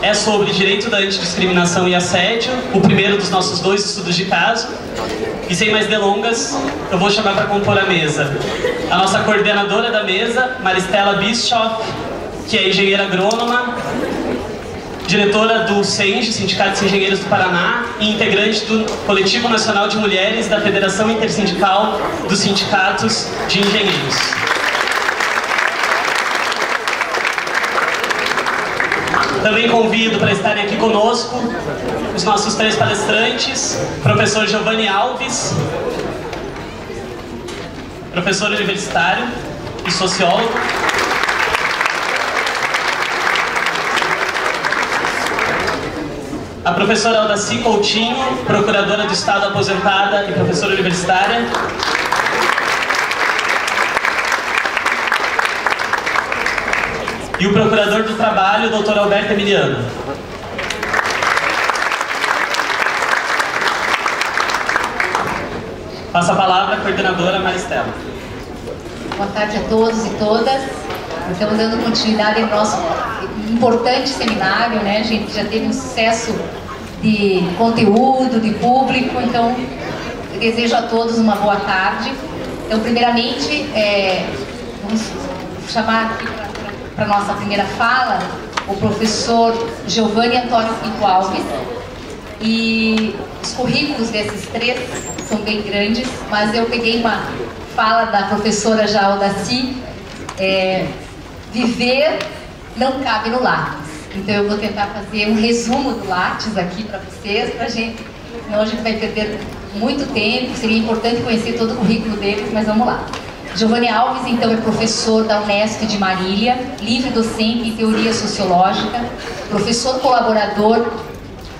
é sobre direito da antidiscriminação e assédio, o primeiro dos nossos 2 estudos de caso. E sem mais delongas, eu vou chamar para compor a mesa a nossa coordenadora da mesa, Maristela Bischoff, que é engenheira agrônoma, diretora do SENG, Sindicato dos Engenheiros do Paraná, e integrante do Coletivo Nacional de Mulheres da Federação Intersindical dos Sindicatos de Engenheiros. Também convido para estarem aqui conosco os nossos 3 palestrantes, professor Giovanni Alves, professor universitário e sociólogo, a professora Aldaci Coutinho, procuradora do Estado aposentada e professora universitária, e o procurador do trabalho, Dr. Alberto Emiliano. Passa a palavra à coordenadora Maristela. Boa tarde a todos e todas. Estamos dando continuidade ao nosso importante seminário, né? A gente já teve um sucesso de conteúdo, de público, então eu desejo a todos uma boa tarde. Então, primeiramente, vamos chamar aqui para a nossa primeira fala o professor Giovanni Antônio Pinto Alves. E os currículos desses 3 são bem grandes, mas eu peguei uma fala da professora já Aldaci, viver não cabe no Lattes. Então eu vou tentar fazer um resumo do Lattes aqui para vocês, senão a gente vai perder muito tempo, seria importante conhecer todo o currículo deles, mas vamos lá. Giovanni Alves, então, é professor da Unesp de Marília, livre docente em teoria sociológica, professor colaborador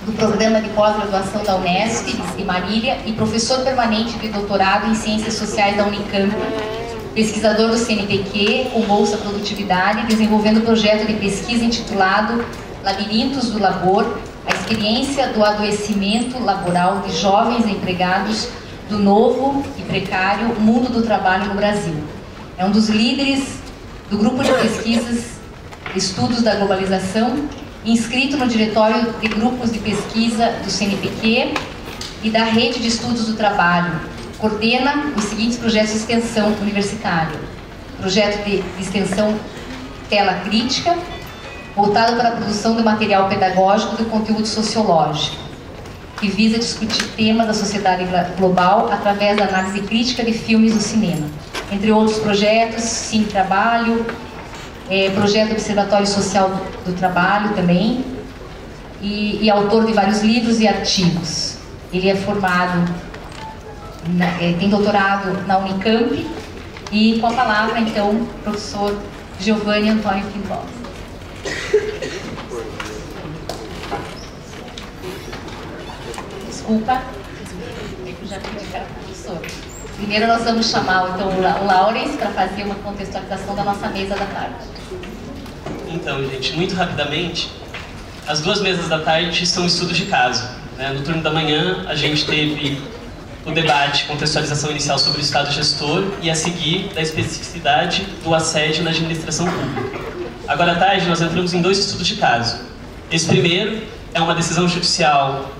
do programa de pós-graduação da Unesp de Marília e professor permanente de doutorado em Ciências Sociais da Unicamp, pesquisador do CNPq com Bolsa Produtividade, desenvolvendo um projeto de pesquisa intitulado Labirintos do Labor, a experiência do adoecimento laboral de jovens empregados do novo e precário mundo do trabalho no Brasil. É um dos líderes do grupo de pesquisas Estudos da Globalização, inscrito no diretório de grupos de pesquisa do CNPq e da Rede de Estudos do Trabalho. Coordena os seguintes projetos de extensão universitária: projeto de extensão Tela Crítica, voltado para a produção de material pedagógico de conteúdo sociológico, que visa discutir temas da sociedade global através da análise crítica de filmes no cinema. Entre outros projetos, Cine Trabalho, projeto Observatório Social do Trabalho também, e autor de vários livros e artigos. Ele é formado, tem doutorado na Unicamp, e com a palavra, então, o professor Giovanni Antônio Pinto Alves. Desculpa, eu já pedi para o professor. Primeiro nós vamos chamar então, o Laurens para fazer uma contextualização da nossa mesa da tarde. Então, gente, muito rapidamente, as 2 mesas da tarde são estudos de caso, né? No turno da manhã, a gente teve o debate, contextualização inicial sobre o Estado gestor e a seguir da especificidade do assédio na administração pública. Agora à tarde, nós entramos em 2 estudos de caso. Esse primeiro é uma decisão judicial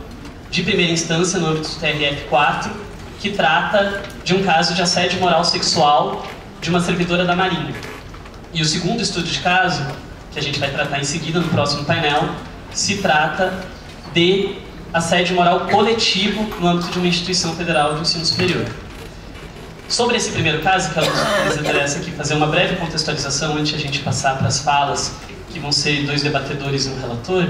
de primeira instância no âmbito do TRF4, que trata de um caso de assédio moral sexual de uma servidora da Marinha. E o segundo estudo de caso, que a gente vai tratar em seguida no próximo painel, se trata de assédio moral coletivo no âmbito de uma instituição federal de ensino superior. Sobre esse primeiro caso, que nos interessa aqui fazer uma breve contextualização antes de a gente passar para as falas, que vão ser 2 debatedores e um relator.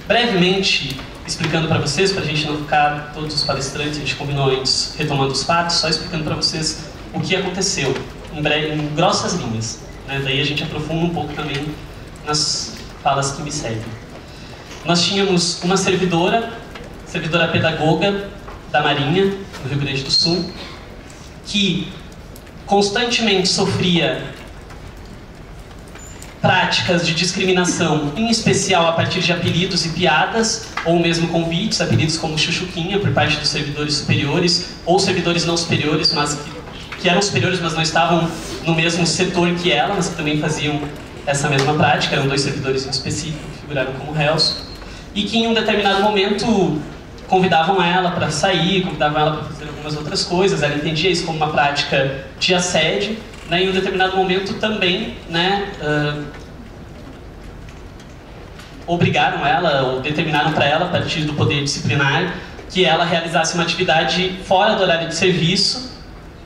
Brevemente, explicando para vocês, para a gente não ficar todos os palestrantes, a gente combinou antes, retomando os fatos, só explicando para vocês o que aconteceu, em grossas linhas, né? Daí a gente aprofunda um pouco também nas falas que me seguem. Nós tínhamos uma servidora pedagoga da Marinha, no Rio Grande do Sul, que constantemente sofria práticas de discriminação, em especial a partir de apelidos e piadas, ou mesmo convites, apelidos como chuchuquinha, por parte dos servidores superiores, ou servidores não superiores, mas que eram superiores, mas não estavam no mesmo setor que ela, mas que também faziam essa mesma prática, eram 2 servidores em específico, figuraram como réus, e que em um determinado momento convidavam ela para sair, convidavam ela para fazer algumas outras coisas. Ela entendia isso como uma prática de assédio, né? Em um determinado momento também, né, obrigaram ela, ou determinaram para ela, a partir do poder disciplinar, que ela realizasse uma atividade fora do horário de serviço,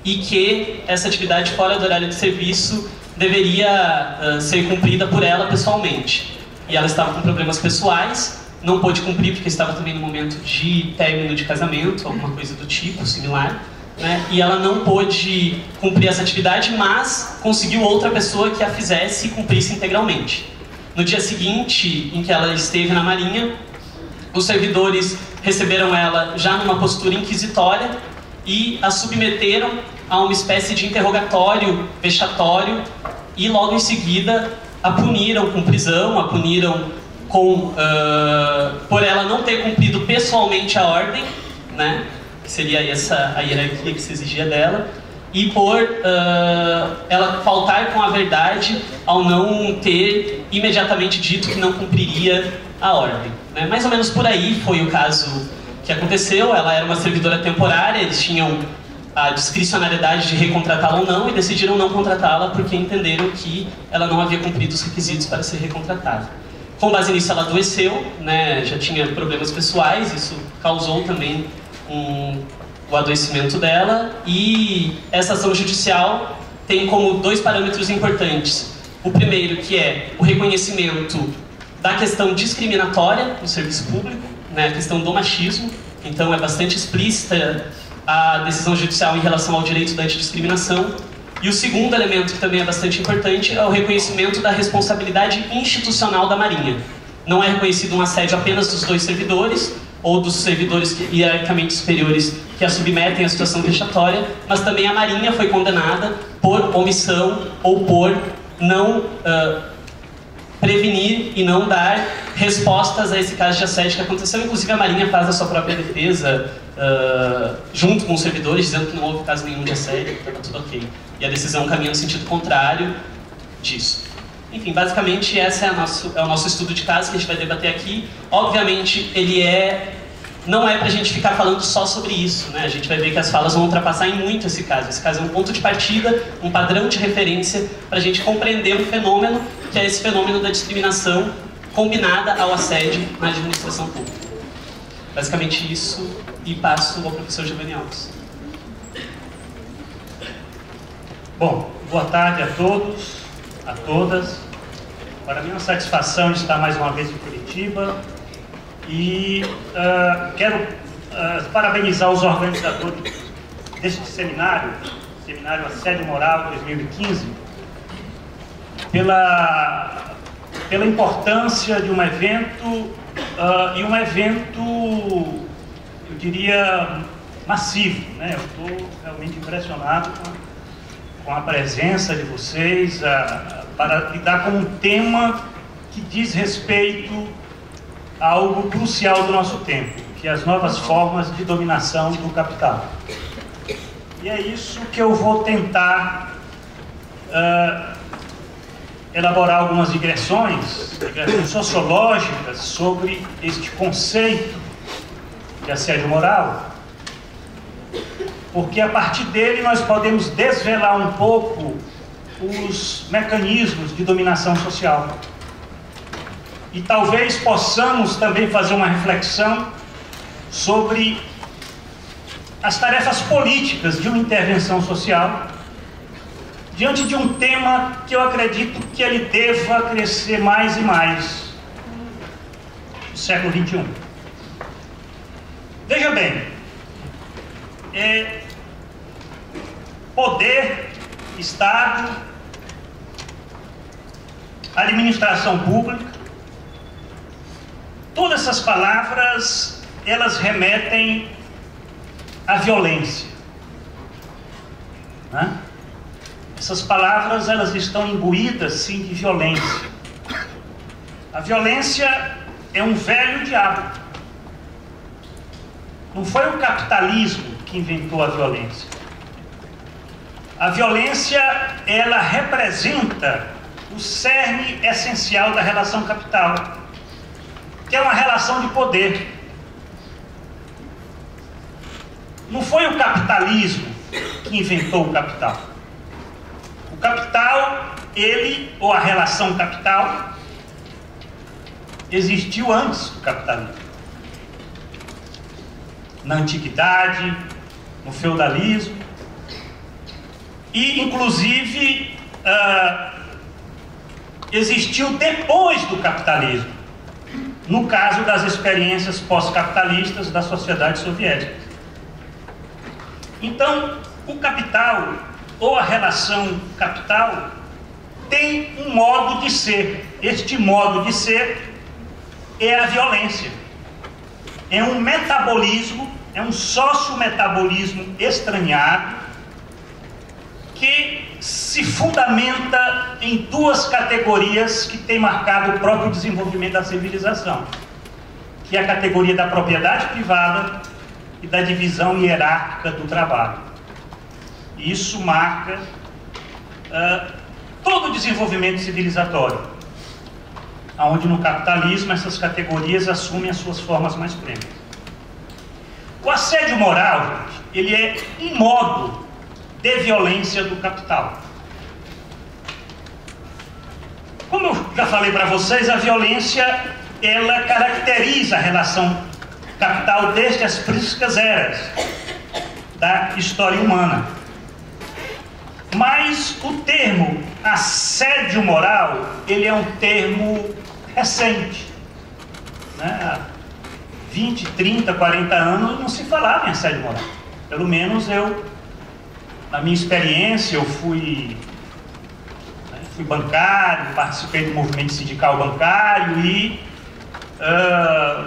e que essa atividade fora do horário de serviço deveria ser cumprida por ela pessoalmente. E ela estava com problemas pessoais, não pôde cumprir porque estava também no momento de término de casamento, alguma coisa do tipo, similar, né? E ela não pôde cumprir essa atividade, mas conseguiu outra pessoa que a fizesse e cumprisse integralmente. No dia seguinte, em que ela esteve na Marinha, os servidores receberam ela já numa postura inquisitória e a submeteram a uma espécie de interrogatório vexatório, e logo em seguida a puniram com prisão, a puniram com, por ela não ter cumprido pessoalmente a ordem, né, que seria essa a hierarquia que se exigia dela, e por ela faltar com a verdade ao não ter imediatamente dito que não cumpriria a ordem, né? Mais ou menos por aí foi o caso que aconteceu. Ela era uma servidora temporária, eles tinham a discricionariedade de recontratá-la ou não, e decidiram não contratá-la porque entenderam que ela não havia cumprido os requisitos para ser recontratada. Com base nisso, ela adoeceu, né? Já tinha problemas pessoais, isso causou também o adoecimento dela, e essa ação judicial tem como 2 parâmetros importantes. O primeiro, que é o reconhecimento da questão discriminatória no serviço público, né, a questão do machismo. Então é bastante explícita a decisão judicial em relação ao direito da antidiscriminação. E o segundo elemento, que também é bastante importante, é o reconhecimento da responsabilidade institucional da Marinha. Não é reconhecido um assédio apenas dos 2 servidores, ou dos servidores hierarquicamente superiores que a submetem à situação vexatória, mas também a Marinha foi condenada por omissão ou por não prevenir e não dar respostas a esse caso de assédio que aconteceu. Inclusive a Marinha faz a sua própria defesa junto com os servidores, dizendo que não houve caso nenhum de assédio, que estava tudo ok. E a decisão caminha no sentido contrário disso. Enfim, basicamente esse é o nosso estudo de caso que a gente vai debater aqui. Obviamente ele não é para a gente ficar falando só sobre isso, né? A gente vai ver que as falas vão ultrapassar em muito esse caso. Esse caso é um ponto de partida, um padrão de referência para a gente compreender um fenômeno, que é esse fenômeno da discriminação combinada ao assédio na administração pública. Basicamente isso, e passo ao professor Giovanni Alves. Bom, boa tarde a todos, a todas. Para mim é uma satisfação estar mais uma vez em Curitiba e quero parabenizar os organizadores deste seminário Assédio Moral 2015, pela importância de um evento, e um evento, eu diria, massivo, né? Eu estou realmente impressionado com a presença de vocês para lidar com um tema que diz respeito a algo crucial do nosso tempo, que é as novas formas de dominação do capital. E é isso que eu vou tentar elaborar algumas digressões sociológicas sobre este conceito de assédio moral, porque a partir dele nós podemos desvelar um pouco os mecanismos de dominação social. E talvez possamos também fazer uma reflexão sobre as tarefas políticas de uma intervenção social diante de um tema que eu acredito que ele deva crescer mais e mais no século XXI. Veja bem, poder, Estado, administração pública, todas essas palavras, elas remetem à violência, né? Essas palavras, elas estão imbuídas, sim, de violência. A violência é um velho diabo. Não foi o capitalismo que inventou a violência. A violência, ela representa o cerne essencial da relação capital. que é uma relação de poder. Não foi o capitalismo que inventou o capital. O capital, ele, ou a relação capital, existiu antes do capitalismo. Na antiguidade, no feudalismo, e inclusive existiu depois do capitalismo, no caso das experiências pós-capitalistas da sociedade soviética. Então, o capital, ou a relação capital, tem um modo de ser. Este modo de ser é a violência. É um metabolismo, é um sociometabolismo estranhado que se fundamenta em duas categorias que têm marcado o próprio desenvolvimento da civilização, que é a categoria da propriedade privada e da divisão hierárquica do trabalho. Isso marca todo o desenvolvimento civilizatório, onde no capitalismo essas categorias assumem as suas formas mais plenas. O assédio moral, ele é um modo de violência do capital. Como eu já falei para vocês, a violência, ela caracteriza a relação capital desde as prísticas eras da história humana. Mas o termo assédio moral, ele é um termo recente, né? Há 20, 30, 40 anos não se falava em assédio moral. Pelo menos na minha experiência, eu fui bancário, participei do movimento sindical bancário e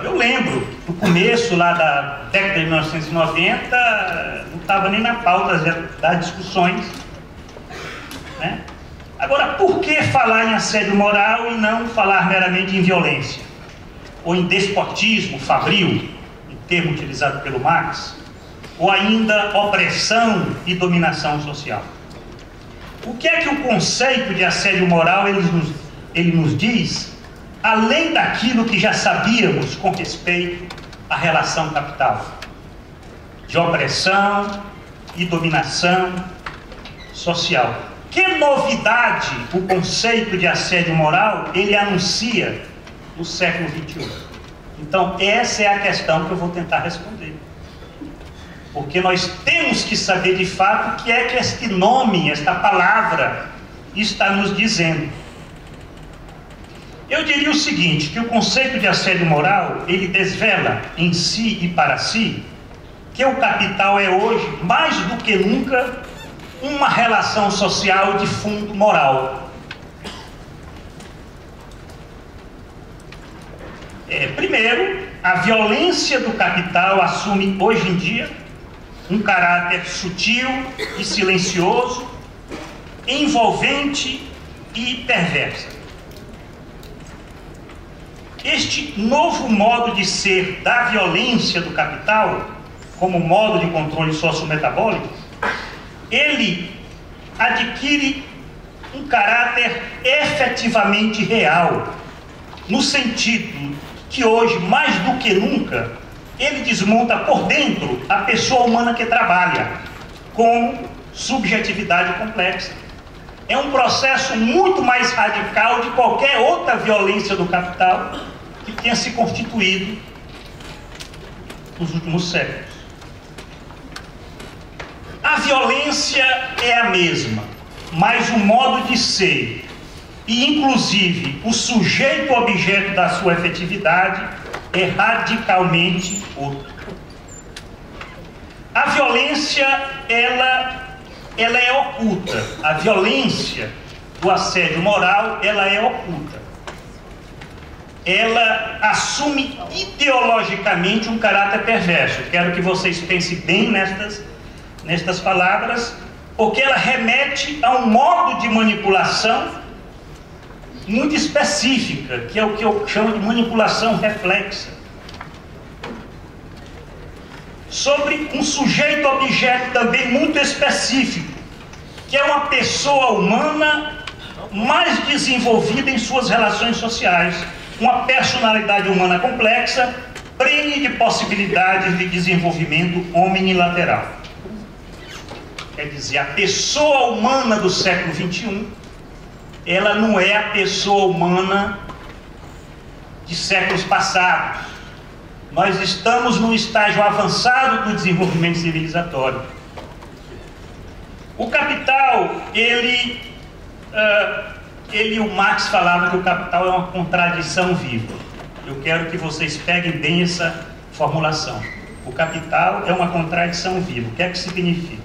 eu lembro, no começo lá da década de 1990, não estava nem na pauta das discussões, né? Agora, por que falar em assédio moral e não falar meramente em violência? Ou em despotismo fabril, em termo utilizado pelo Marx? Ou ainda opressão e dominação social? O que é que o conceito de assédio moral ele nos diz, além daquilo que já sabíamos com respeito à relação capital, de opressão e dominação social? Que novidade o conceito de assédio moral ele anuncia no século XXI? Então, essa é a questão que eu vou tentar responder. Porque nós temos que saber de fato o que é que este nome, esta palavra, está nos dizendo. Eu diria o seguinte, que o conceito de assédio moral, ele desvela em si e para si, que o capital é hoje, mais do que nunca, uma relação social de fundo moral. Primeiro, a violência do capital assume hoje em dia um caráter sutil e silencioso, envolvente e perversa. Este novo modo de ser da violência do capital, como modo de controle sociometabólico, ele adquire um caráter efetivamente real, no sentido que hoje, mais do que nunca, ele desmonta por dentro a pessoa humana que trabalha com subjetividade complexa. É um processo muito mais radical de qualquer outra violência do capital que tenha se constituído nos últimos séculos. A violência é a mesma, mas o modo de ser e, inclusive, o sujeito objeto da sua efetividade é radicalmente outro. A violência, ela é oculta. A violência do assédio moral, ela é oculta. Ela assume ideologicamente um caráter perverso. Quero que vocês pensem bem nestas palavras, porque ela remete a um modo de manipulação muito específica, que é o que eu chamo de manipulação reflexa, sobre um sujeito-objeto também muito específico, que é uma pessoa humana mais desenvolvida em suas relações sociais, uma personalidade humana complexa, prenhe de possibilidades de desenvolvimento omnilateral. Quer dizer, a pessoa humana do século XXI, ela não é a pessoa humana de séculos passados. Nós estamos num estágio avançado do desenvolvimento civilizatório. O capital, o Marx falava que o capital é uma contradição viva. Eu quero que vocês peguem bem essa formulação. O capital é uma contradição viva. O que é que significa?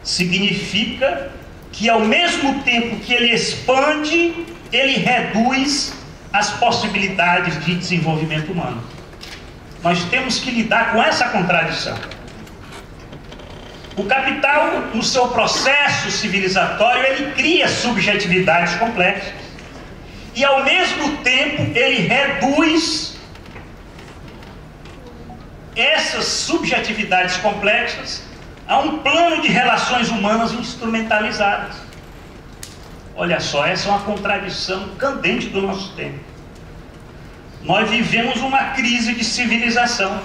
Significa que ao mesmo tempo que ele expande, ele reduz as possibilidades de desenvolvimento humano. Nós temos que lidar com essa contradição. O capital, no seu processo civilizatório, ele cria subjetividades complexas. E ao mesmo tempo, ele reduz essas subjetividades complexas a um plano de relações humanas instrumentalizadas. Olha só, essa é uma contradição candente do nosso tempo. Nós vivemos uma crise de civilização.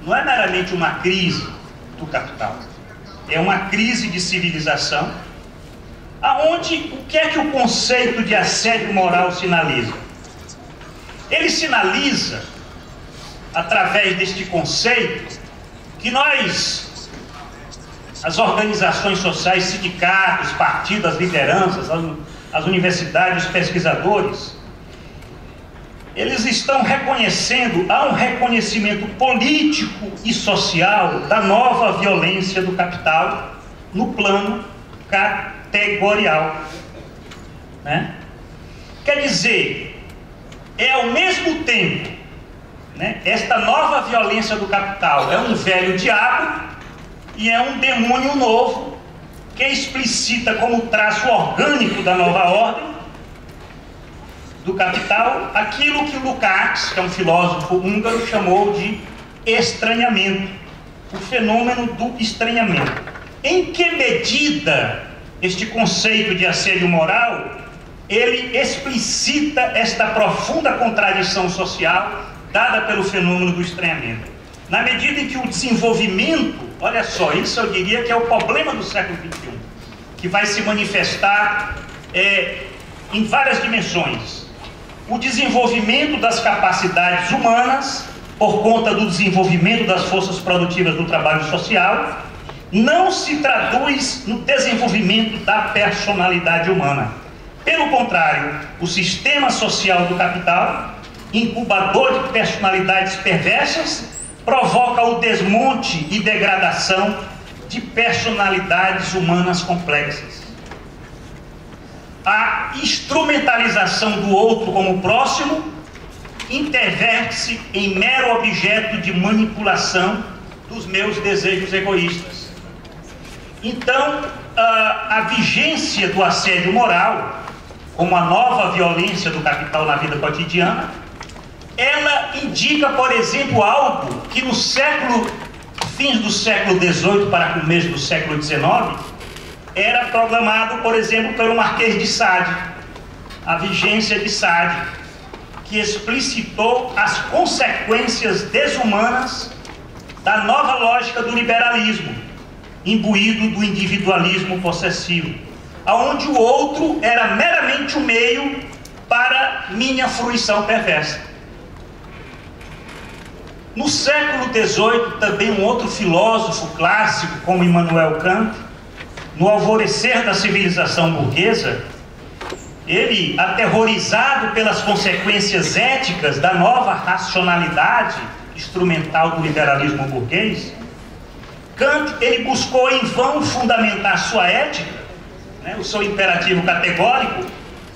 Não é meramente uma crise do capital. É uma crise de civilização, aonde o que é que o conceito de assédio moral sinaliza? Ele sinaliza, através deste conceito, que nós, as organizações sociais, sindicatos, partidos, as lideranças, as universidades, os pesquisadores, eles estão reconhecendo, há um reconhecimento político e social da nova violência do capital no plano categorial, né? Quer dizer, é ao mesmo tempo, né, esta nova violência do capital é um velho diabo e é um demônio novo que explicita como traço orgânico da nova ordem do capital aquilo que Lukács, que é um filósofo húngaro, chamou de estranhamento, o fenômeno do estranhamento. Em que medida este conceito de assédio moral, ele explicita esta profunda contradição social dada pelo fenômeno do estranhamento? Na medida em que o desenvolvimento, olha só, isso eu diria que é o problema do século XXI, que vai se manifestar em várias dimensões. O desenvolvimento das capacidades humanas, por conta do desenvolvimento das forças produtivas do trabalho social, não se traduz no desenvolvimento da personalidade humana. Pelo contrário, o sistema social do capital, incubador de personalidades perversas, provoca o desmonte e degradação de personalidades humanas complexas. A instrumentalização do outro como próximo interverte-se em mero objeto de manipulação dos meus desejos egoístas. Então, a vigência do assédio moral, como a nova violência do capital na vida cotidiana, ela indica, por exemplo, algo que no fins do século XVIII para começo do século XIX, era proclamado, por exemplo, pelo Marquês de Sade, a vigência de Sade, que explicitou as consequências desumanas da nova lógica do liberalismo, imbuído do individualismo possessivo, aonde o outro era meramente o meio para minha fruição perversa. No século XVIII, também um outro filósofo clássico, como Immanuel Kant, no alvorecer da civilização burguesa, ele, aterrorizado pelas consequências éticas da nova racionalidade instrumental do liberalismo burguês, Kant, ele buscou em vão fundamentar sua ética, né, o seu imperativo categórico,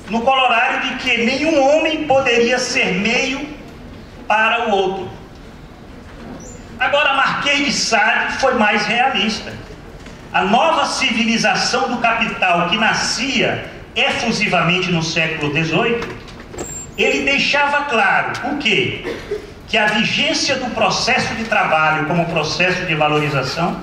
no colorário de que nenhum homem poderia ser meio para o outro. Agora, Marquês de Sade foi mais realista. A nova civilização do capital que nascia efusivamente no século XVIII, ele deixava claro o quê? Que a vigência do processo de trabalho como processo de valorização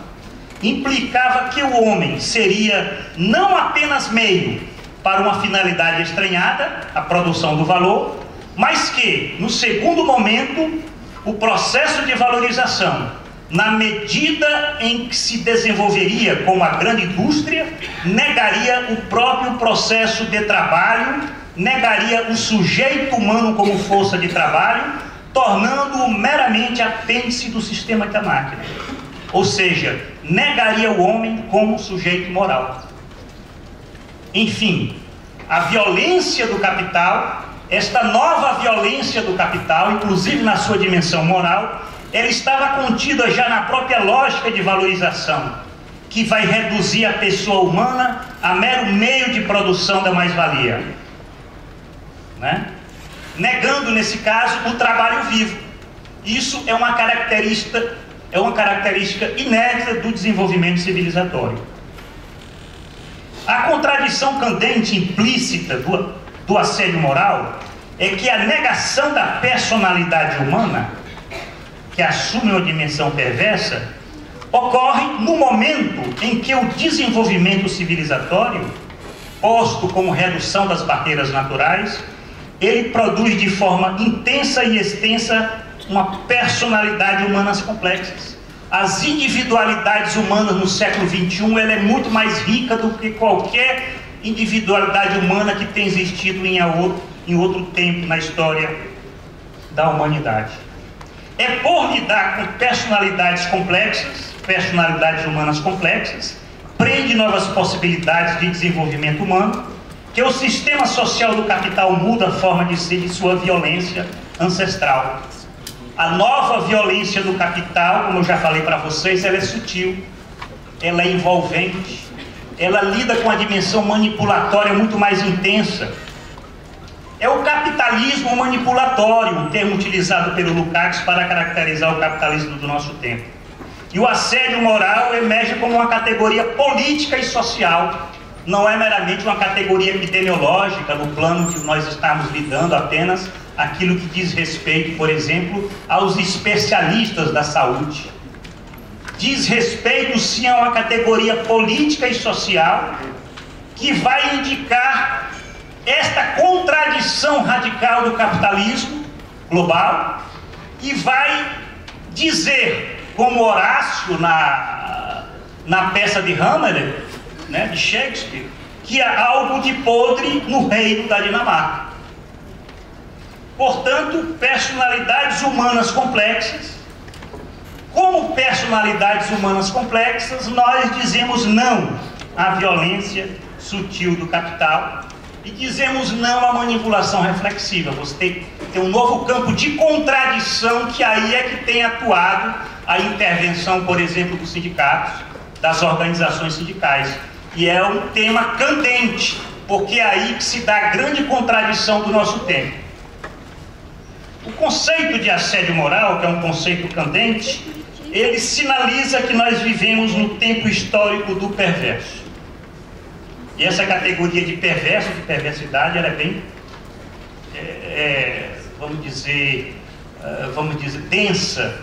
implicava que o homem seria não apenas meio para uma finalidade estranhada, a produção do valor, mas que, no segundo momento, o processo de valorização, na medida em que se desenvolveria como a grande indústria, negaria o próprio processo de trabalho, negaria o sujeito humano como força de trabalho, tornando-o meramente apêndice do sistema da máquina. Ou seja, negaria o homem como sujeito moral. Enfim, a violência do capital, esta nova violência do capital, inclusive na sua dimensão moral, ela estava contida já na própria lógica de valorização, que vai reduzir a pessoa humana a mero meio de produção da mais-valia, né? Negando, nesse caso, o trabalho vivo. Isso é uma característica inédita do desenvolvimento civilizatório. A contradição candente implícita do assédio moral é que a negação da personalidade humana, que assume uma dimensão perversa, ocorre no momento em que o desenvolvimento civilizatório, posto como redução das barreiras naturais, ele produz de forma intensa e extensa uma personalidade humanas complexas. As individualidades humanas no século XXI, ela é muito mais rica do que qualquer individualidade humana que tenha existido em outro tempo na história da humanidade. É por lidar com personalidades complexas, personalidades humanas complexas, prende novas possibilidades de desenvolvimento humano, que o sistema social do capital muda a forma de ser de sua violência ancestral. A nova violência do capital, como eu já falei para vocês, ela é sutil, ela é envolvente, ela lida com a dimensão manipulatória muito mais intensa. É o capitalismo manipulatório, um termo utilizado pelo Lukács para caracterizar o capitalismo do nosso tempo. E o assédio moral emerge como uma categoria política e social, não é meramente uma categoria epidemiológica, no plano de nós estarmos lidando apenas aquilo que diz respeito, por exemplo, aos especialistas da saúde. Diz respeito, sim, a uma categoria política e social que vai indicar esta contradição radical do capitalismo global e vai dizer, como Horácio na peça de Hamlet, né, de Shakespeare, que há algo de podre no reino da Dinamarca. Portanto, personalidades humanas complexas. Como personalidades humanas complexas, nós dizemos não à violência sutil do capital e dizemos não à manipulação reflexiva. Você tem um novo campo de contradição, que aí é que tem atuado a intervenção, por exemplo, dos sindicatos, das organizações sindicais. E é um tema candente, porque é aí que se dá a grande contradição do nosso tempo. O conceito de assédio moral, que é um conceito candente, ele sinaliza que nós vivemos no tempo histórico do perverso. E essa categoria de perverso, de perversidade, ela é bem, vamos dizer, densa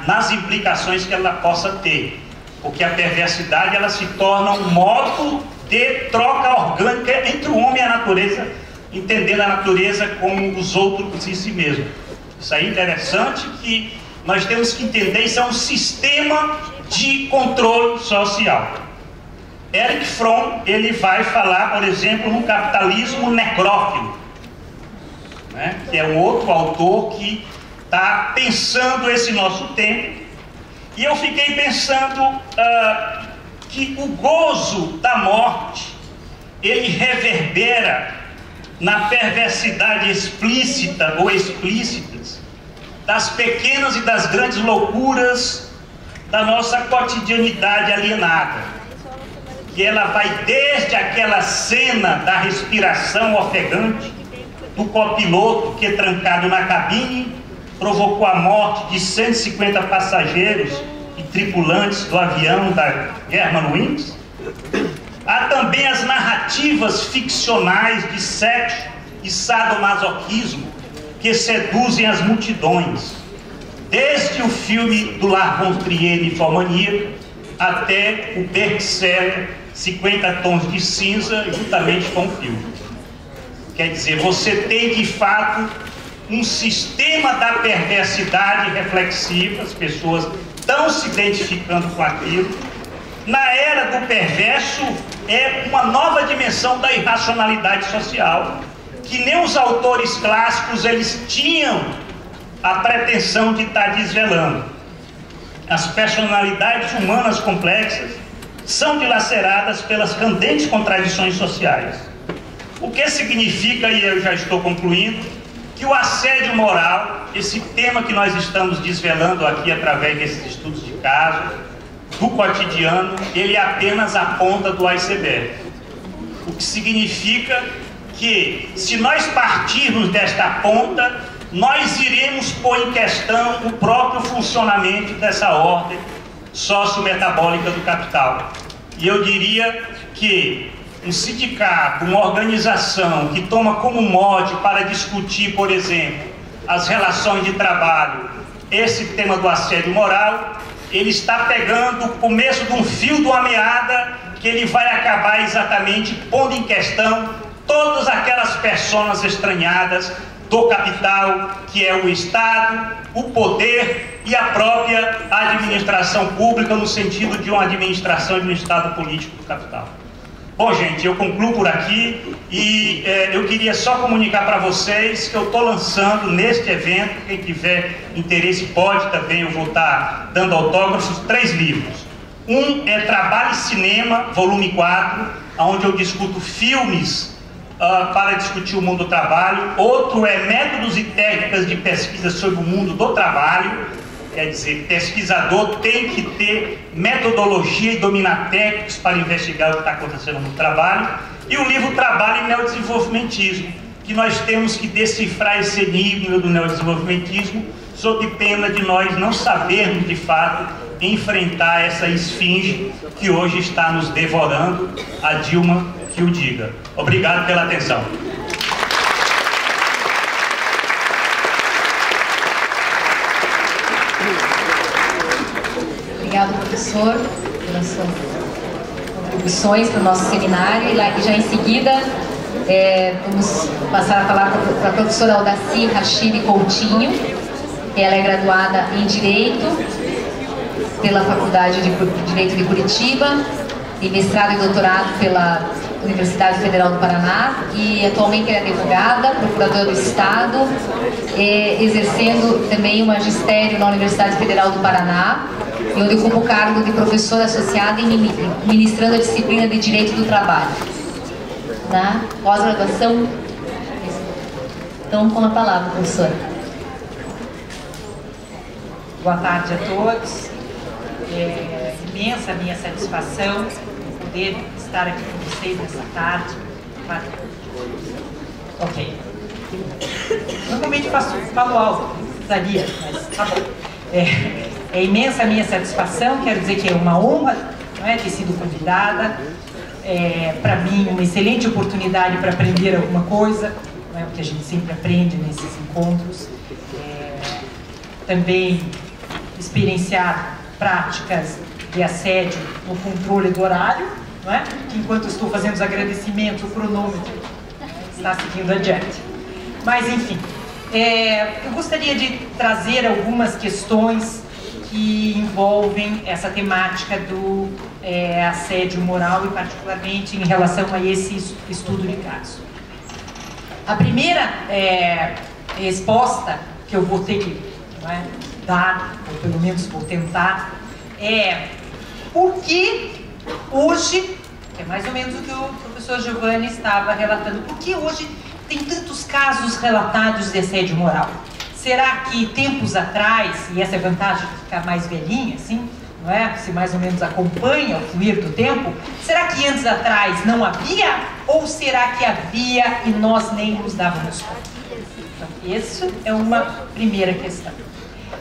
nas implicações que ela possa ter. Porque a perversidade, ela se torna um modo de troca orgânica entre o homem e a natureza, entendendo a natureza como os outros em si mesmo. Isso aí é interessante, que nós temos que entender, isso é um sistema de controle social. Erich Fromm, ele vai falar, por exemplo, no capitalismo necrófilo, né? Que é um outro autor que está pensando esse nosso tempo. E eu fiquei pensando que o gozo da morte, ele reverbera na perversidade explícita ou explícitas das pequenas e das grandes loucuras da nossa cotidianidade alienada. Que ela vai desde aquela cena da respiração ofegante do copiloto que, trancado na cabine, provocou a morte de 150 passageiros e tripulantes do avião da Germanwings. Há também as narrativas ficcionais de sexo e sadomasoquismo que seduzem as multidões, desde o filme do Lars von Trier, Ninfomaníaca, até o best-seller 50 Tons de Cinza, juntamente com o filme. Quer dizer, você tem de fato um sistema da perversidade reflexiva, as pessoas estão se identificando com aquilo. Na era do perverso é uma nova dimensão da irracionalidade social, que nem os autores clássicos eles tinham a pretensão de estar desvelando. As personalidades humanas complexas são dilaceradas pelas candentes contradições sociais. O que significa, e eu já estou concluindo, que o assédio moral, esse tema que nós estamos desvelando aqui através desses estudos de caso, do cotidiano, ele é apenas a ponta do iceberg. O que significa que, se nós partirmos desta ponta, nós iremos pôr em questão o próprio funcionamento dessa ordem sociometabólica do capital. E eu diria que um sindicato, uma organização que toma como mote para discutir, por exemplo, as relações de trabalho, esse tema do assédio moral, ele está pegando o começo de um fio de uma meada que ele vai acabar exatamente pondo em questão todas aquelas personas estranhadas do capital, que é o Estado, o poder e a própria administração pública, no sentido de uma administração de um Estado político do capital. Bom, gente, eu concluo por aqui e eu queria só comunicar para vocês que eu estou lançando neste evento, quem tiver interesse pode também, eu vou estar dando autógrafos, 3 livros. Um é Trabalho e Cinema, volume 4, onde eu discuto filmes para discutir o mundo do trabalho. Outro é Métodos e Técnicas de Pesquisa sobre o Mundo do Trabalho. Quer dizer, pesquisador tem que ter metodologia e dominar técnicas para investigar o que está acontecendo no trabalho. E o livro Trabalho e Neodesenvolvimentismo, que nós temos que decifrar esse enigma do neodesenvolvimentismo, sob pena de nós não sabermos de fato enfrentar essa esfinge que hoje está nos devorando, a Dilma que o diga. Obrigado pela atenção. Obrigado, professor, pelas suas contribuições para o nosso seminário. E já em seguida, vamos passar a falar para a professora Aldaci Rachid Coutinho. Ela é graduada em Direito pela Faculdade de Direito de Curitiba e mestrado e doutorado pela Universidade Federal do Paraná, e atualmente é advogada, procuradora do Estado, exercendo também o magistério na Universidade Federal do Paraná, onde ocupa o cargo de professora associada e ministrando a disciplina de Direito do Trabalho. Na pós-graduação. Então, com a palavra, professora. Boa tarde a todos. É imensa a minha satisfação poder estar aqui com vocês nessa tarde. Ok. Normalmente falo alto, precisaria, mas tá bom. É imensa a minha satisfação, quero dizer que é uma honra, não é, ter sido convidada. Para mim, uma excelente oportunidade para aprender alguma coisa, não é, porque a gente sempre aprende nesses encontros. Também experienciar práticas de assédio no controle do horário, não é? Que enquanto estou fazendo os agradecimentos, o cronômetro está seguindo adiante. Mas, enfim, eu gostaria de trazer algumas questões que envolvem essa temática do assédio moral e particularmente em relação a esse estudo de caso. A primeira resposta que eu vou ter que dar, ou pelo menos vou tentar, por que hoje, que é mais ou menos o que o professor Giovanni estava relatando, por que hoje tem tantos casos relatados de assédio moral? Será que tempos atrás, e essa é a vantagem de ficar mais velhinha, assim, não é? Se mais ou menos acompanha o fluir do tempo, será que antes atrás não havia? Ou será que havia e nós nem nos dávamos conta? Então, isso é uma primeira questão.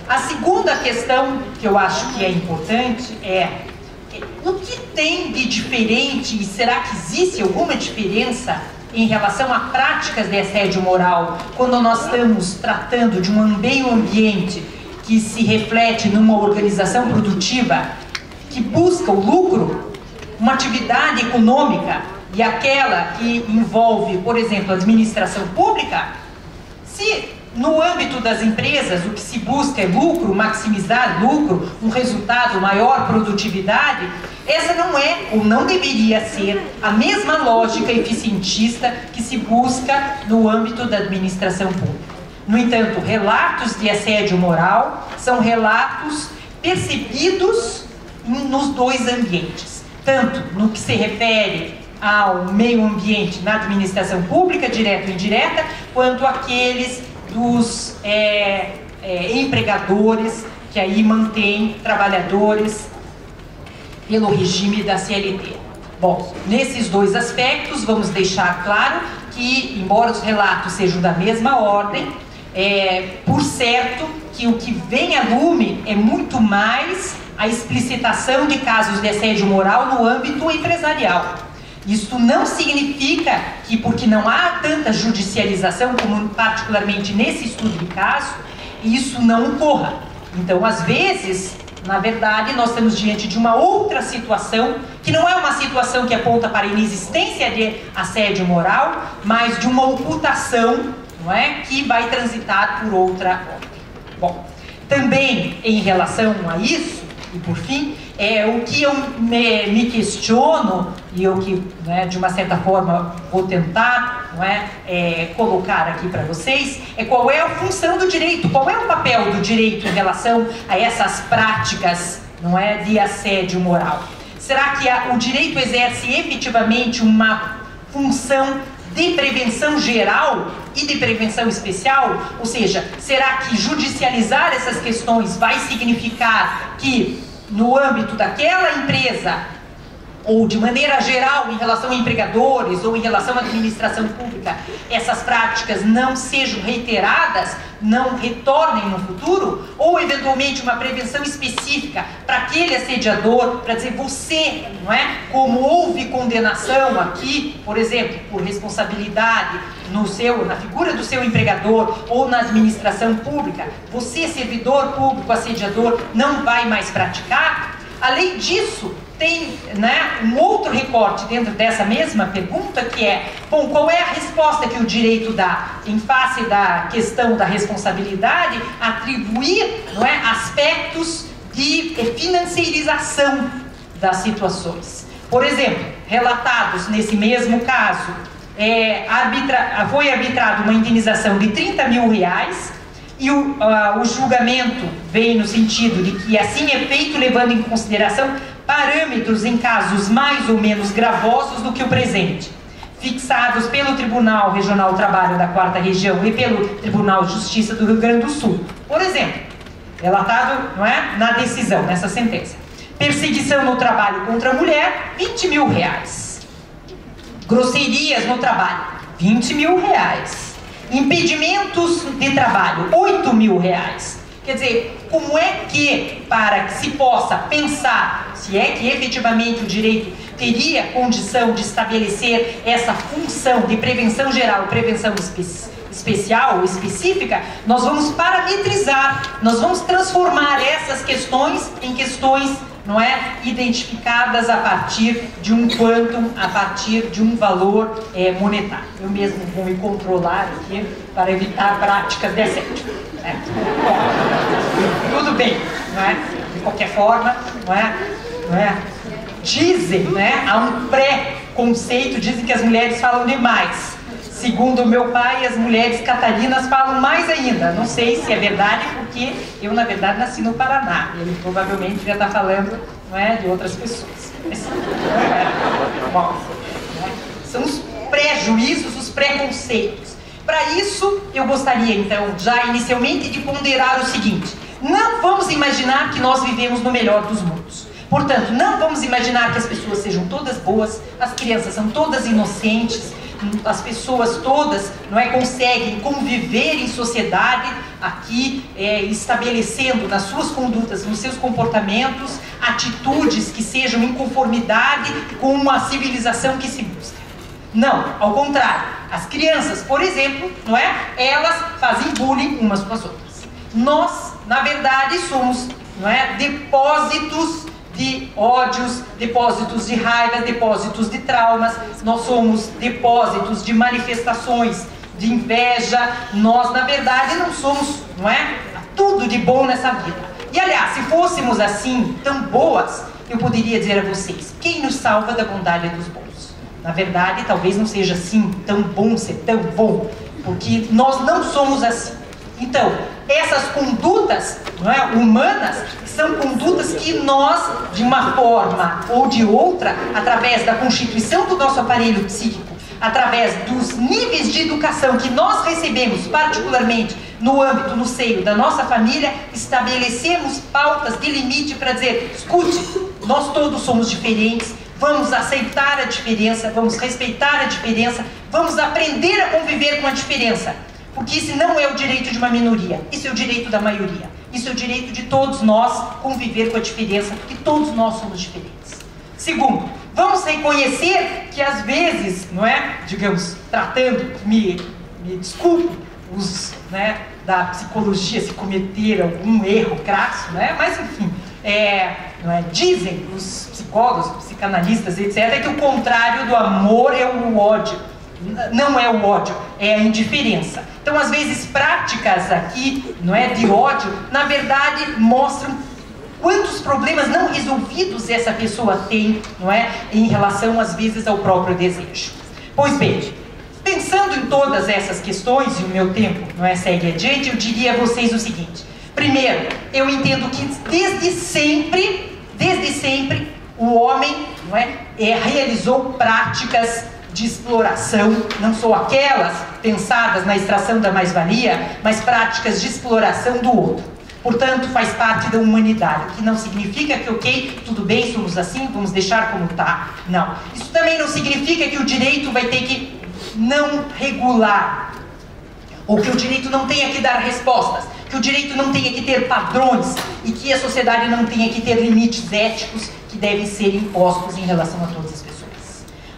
A segunda questão que eu acho que é importante é o que tem de diferente e será que existe alguma diferença em relação a práticas de assédio moral quando nós estamos tratando de um meio ambiente que se reflete numa organização produtiva que busca o lucro, uma atividade econômica e aquela que envolve, por exemplo, a administração pública, se no âmbito das empresas o que se busca é lucro, maximizar lucro, um resultado, maior produtividade, essa não é ou não deveria ser a mesma lógica eficientista que se busca no âmbito da administração pública. No entanto, relatos de assédio moral são relatos percebidos nos dois ambientes, tanto no que se refere ao meio ambiente na administração pública, direta e indireta, quanto aqueles dos empregadores que aí mantêm trabalhadores pelo regime da CLT. Bom, nesses dois aspectos vamos deixar claro que, embora os relatos sejam da mesma ordem, por certo que o que vem a lume é muito mais a explicitação de casos de assédio moral no âmbito empresarial. Isso não significa que, porque não há tanta judicialização, como particularmente nesse estudo de caso, isso não ocorra. Então, às vezes, na verdade, nós estamos diante de uma outra situação, que não é uma situação que aponta para a inexistência de assédio moral, mas de uma ocultação, não é, que vai transitar por outra ordem. Bom, também em relação a isso, e por fim, o que eu me questiono, e eu que, né, de uma certa forma, vou tentar, não é, colocar aqui para vocês, qual é a função do direito, qual é o papel do direito em relação a essas práticas, não é, de assédio moral. Será que o direito exerce efetivamente uma função de prevenção geral e de prevenção especial? Ou seja, será que judicializar essas questões vai significar que no âmbito daquela empresa, ou de maneira geral em relação a empregadores ou em relação à administração pública, essas práticas não sejam reiteradas, não retornem no futuro? Ou eventualmente uma prevenção específica para aquele assediador, para dizer, você, não é, como houve condenação aqui, por exemplo, por responsabilidade na figura do seu empregador ou na administração pública, você, servidor público, assediador, não vai mais praticar? Além disso, tem, né, um outro recorte dentro dessa mesma pergunta, que é, bom, qual é a resposta que o direito dá em face da questão da responsabilidade, atribuir, não é, aspectos de financeirização das situações. Por exemplo, relatados nesse mesmo caso, foi arbitrada uma indenização de R$30 mil, e o julgamento vem no sentido de que assim é feito levando em consideração parâmetros em casos mais ou menos gravosos do que o presente, fixados pelo Tribunal Regional do Trabalho da 4ª Região e pelo Tribunal de Justiça do Rio Grande do Sul. Por exemplo, relatado, não é, na decisão, nessa sentença: perseguição no trabalho contra a mulher, R$20 mil. Grosserias no trabalho, R$20 mil. Impedimentos de trabalho, R$8 mil. Quer dizer, como é que, para que se possa pensar se é que efetivamente o direito teria condição de estabelecer essa função de prevenção geral, prevenção especial ou específica, nós vamos parametrizar, nós vamos transformar essas questões em questões, não é, identificadas a partir de um quantum, a partir de um valor monetário. Eu mesmo vou me controlar aqui para evitar práticas de assédio. Tudo bem, não é? De qualquer forma, não é? Dizem, né, há um pré-conceito, dizem que as mulheres falam demais. Segundo o meu pai, as mulheres catarinas falam mais ainda. Não sei se é verdade, porque eu, na verdade, nasci no Paraná. Ele provavelmente já está falando, não é, de outras pessoas. Bom, né? São os prejuízos, os preconceitos. Para isso, eu gostaria, então, já inicialmente, de ponderar o seguinte: não vamos imaginar que nós vivemos no melhor dos mundos. Portanto, não vamos imaginar que as pessoas sejam todas boas, as crianças são todas inocentes, as pessoas todas, não é, conseguem conviver em sociedade aqui, estabelecendo nas suas condutas, nos seus comportamentos, atitudes que sejam em conformidade com a civilização que se busca. Não, ao contrário. As crianças, por exemplo, não é, elas fazem bullying umas com as outras. Nós, na verdade, somos, não é, depósitos de ódios, depósitos de raiva, depósitos de traumas, nós somos depósitos de manifestações de inveja. Nós, na verdade, não somos, não é, tudo de bom nessa vida. E, aliás, se fôssemos assim, tão boas, eu poderia dizer a vocês, quem nos salva da bondade dos bons? Na verdade, talvez não seja assim tão bom ser tão bom, porque nós não somos assim. Então, essas condutas, não é, humanas, são condutas que nós, de uma forma ou de outra, através da constituição do nosso aparelho psíquico, através dos níveis de educação que nós recebemos, particularmente no âmbito, no seio da nossa família, estabelecemos pautas de limite para dizer, escute, nós todos somos diferentes, vamos aceitar a diferença, vamos respeitar a diferença, vamos aprender a conviver com a diferença. Porque esse não é o direito de uma minoria, isso é o direito da maioria. Isso é o direito de todos nós conviver com a diferença, porque todos nós somos diferentes. Segundo, vamos reconhecer que às vezes, não é, digamos, tratando, me desculpe, os, né, da psicologia se cometer algum erro crasso, né, mas enfim, não é, dizem os psicólogos, psicanalistas, etc., que o contrário do amor é o ódio. Não é o ódio, é a indiferença. Então, às vezes, práticas aqui, não é, de ódio, na verdade, mostram quantos problemas não resolvidos essa pessoa tem, não é, em relação, às vezes, ao próprio desejo. Pois bem, pensando em todas essas questões, e o meu tempo, não é, segue adiante, eu diria a vocês o seguinte. Primeiro, eu entendo que desde sempre, o homem, não é, realizou práticas de exploração, não só aquelas pensadas na extração da mais-valia, mas práticas de exploração do outro. Portanto, faz parte da humanidade, o que não significa que, ok, tudo bem, somos assim, vamos deixar como está. Não. Isso também não significa que o direito vai ter que não regular, ou que o direito não tenha que dar respostas, que o direito não tenha que ter padrões e que a sociedade não tenha que ter limites éticos que devem ser impostos em relação a todas as pessoas.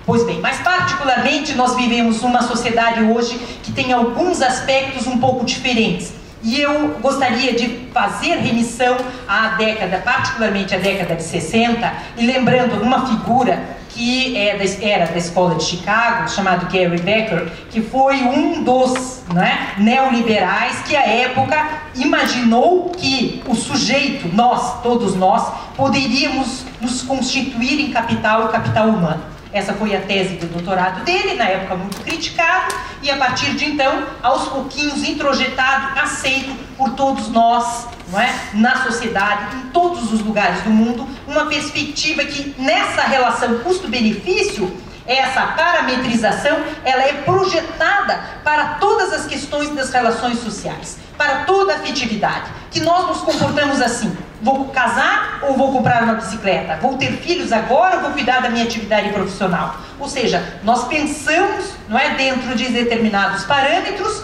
Pois bem, mas particularmente nós vivemos uma sociedade hoje que tem alguns aspectos um pouco diferentes. E eu gostaria de fazer remissão à década, particularmente à década de 60, e lembrando uma figura que era da escola de Chicago, chamado Gary Becker, que foi um dos, né, neoliberais que à época imaginou que o sujeito, nós, todos nós, poderíamos nos constituir em capital, o capital humano. Essa foi a tese do doutorado dele, na época muito criticado, e a partir de então, aos pouquinhos, introjetado, aceito por todos nós, não é? Na sociedade, em todos os lugares do mundo, uma perspectiva que nessa relação custo-benefício, essa parametrização, ela é projetada para todas as questões das relações sociais, para toda a afetividade, que nós nos comportamos assim. Vou casar ou vou comprar uma bicicleta? Vou ter filhos agora ou vou cuidar da minha atividade profissional? Ou seja, nós pensamos, não é, dentro de determinados parâmetros,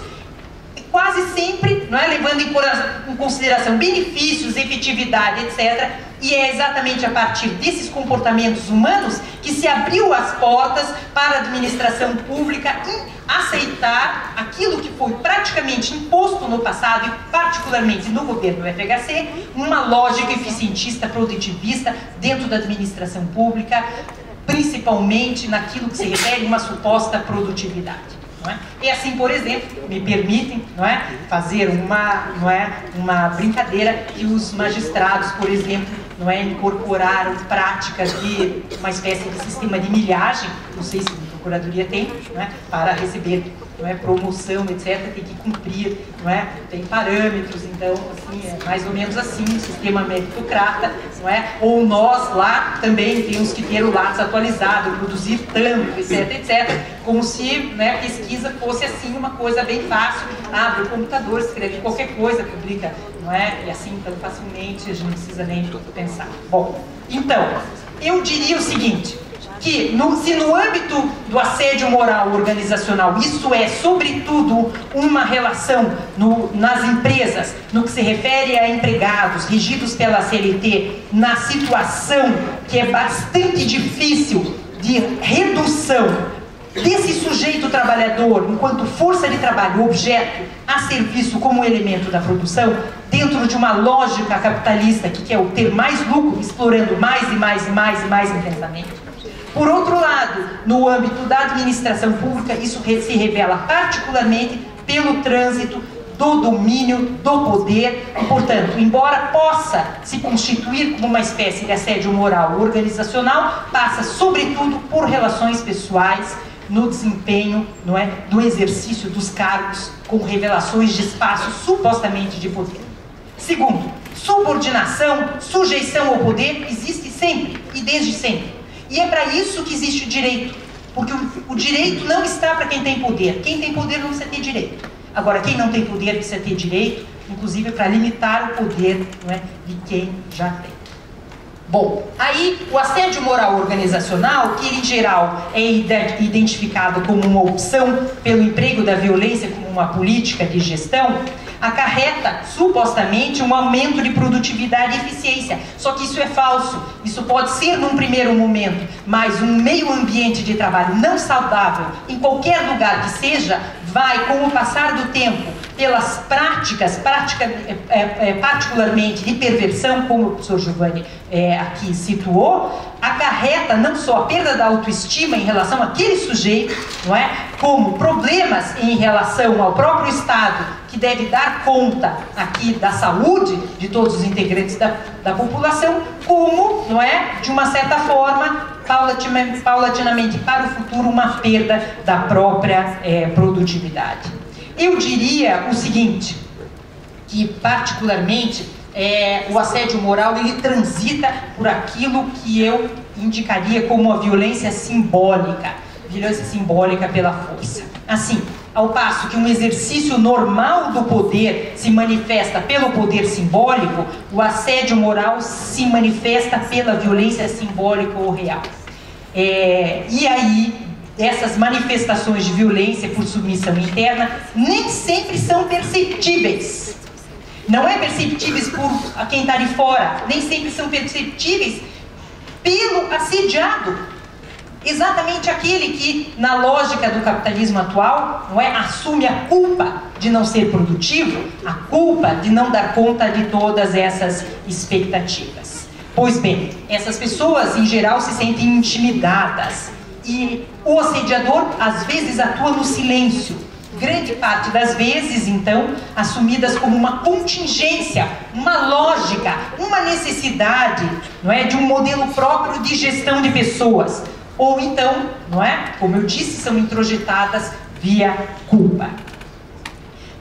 quase sempre, não é, levando em consideração benefícios, efetividade, etc. E é exatamente a partir desses comportamentos humanos que se abriu as portas para a administração pública aceitar aquilo que foi praticamente imposto no passado, e particularmente no governo do FHC, uma lógica eficientista, produtivista dentro da administração pública, principalmente naquilo que se refere a uma suposta produtividade. Não é? E assim, por exemplo, me permitem, não é, fazer uma brincadeira que os magistrados, por exemplo, não é, incorporaram práticas de uma espécie de sistema de milhagem, não sei se a Procuradoria tem, não é, para receber, não é, promoção, etc., tem que cumprir, não é, tem parâmetros, então, assim, é mais ou menos assim, um sistema meritocrata, não é, ou nós lá também temos que ter o Lattes atualizado, produzir tanto, etc., etc., como se, né, a pesquisa fosse assim uma coisa bem fácil, abre o computador, escreve qualquer coisa, publica, não é, e assim tão facilmente, a gente não precisa nem pensar. Bom, então, eu diria o seguinte, que se no âmbito do assédio moral organizacional isso é sobretudo uma relação nas empresas, no que se refere a empregados regidos pela CLT, na situação que é bastante difícil de redução desse sujeito trabalhador, enquanto força de trabalho, objeto, a serviço como elemento da produção, dentro de uma lógica capitalista que quer ter mais lucro, explorando mais e mais e mais e mais intensamente. Por outro lado, no âmbito da administração pública, isso se revela particularmente pelo trânsito do domínio do poder e, portanto, embora possa se constituir como uma espécie de assédio moral organizacional, passa sobretudo por relações pessoais no desempenho, não é, do exercício dos cargos com revelações de espaço supostamente de poder. Segundo, subordinação, sujeição ao poder existe sempre e desde sempre. E é para isso que existe o direito, porque o direito não está para quem tem poder. Quem tem poder não precisa ter direito. Agora, quem não tem poder precisa ter direito, inclusive para limitar o poder, não é, de quem já tem. Bom, aí o assédio moral organizacional, que em geral é identificado como uma opção pelo emprego da violência como uma política de gestão, acarreta supostamente um aumento de produtividade e eficiência. Só que isso é falso. Isso pode ser num primeiro momento, mas um meio ambiente de trabalho não saudável, em qualquer lugar que seja, vai, com o passar do tempo, pelas práticas particularmente de perversão, como o professor Giovanni aqui situou, acarreta não só a perda da autoestima em relação àquele sujeito, não é? Como problemas em relação ao próprio Estado, que deve dar conta aqui da saúde de todos os integrantes da população, como, não é, de uma certa forma, paulatinamente para o futuro, uma perda da própria produtividade. Eu diria o seguinte, que particularmente o assédio moral ele transita por aquilo que eu indicaria como a violência simbólica pela força. Assim, ao passo que um exercício normal do poder se manifesta pelo poder simbólico, o assédio moral se manifesta pela violência simbólica ou real. E aí, essas manifestações de violência por submissão interna nem sempre são perceptíveis. Não é perceptíveis por quem está de fora, nem sempre são perceptíveis pelo assediado. Exatamente aquele que, na lógica do capitalismo atual, não é, assume a culpa de não ser produtivo, a culpa de não dar conta de todas essas expectativas. Pois bem, essas pessoas, em geral, se sentem intimidadas e o assediador, às vezes, atua no silêncio. Grande parte das vezes, então, assumidas como uma contingência, uma lógica, uma necessidade, não é, de um modelo próprio de gestão de pessoas. Ou então, não é, como eu disse, são introjetadas via culpa.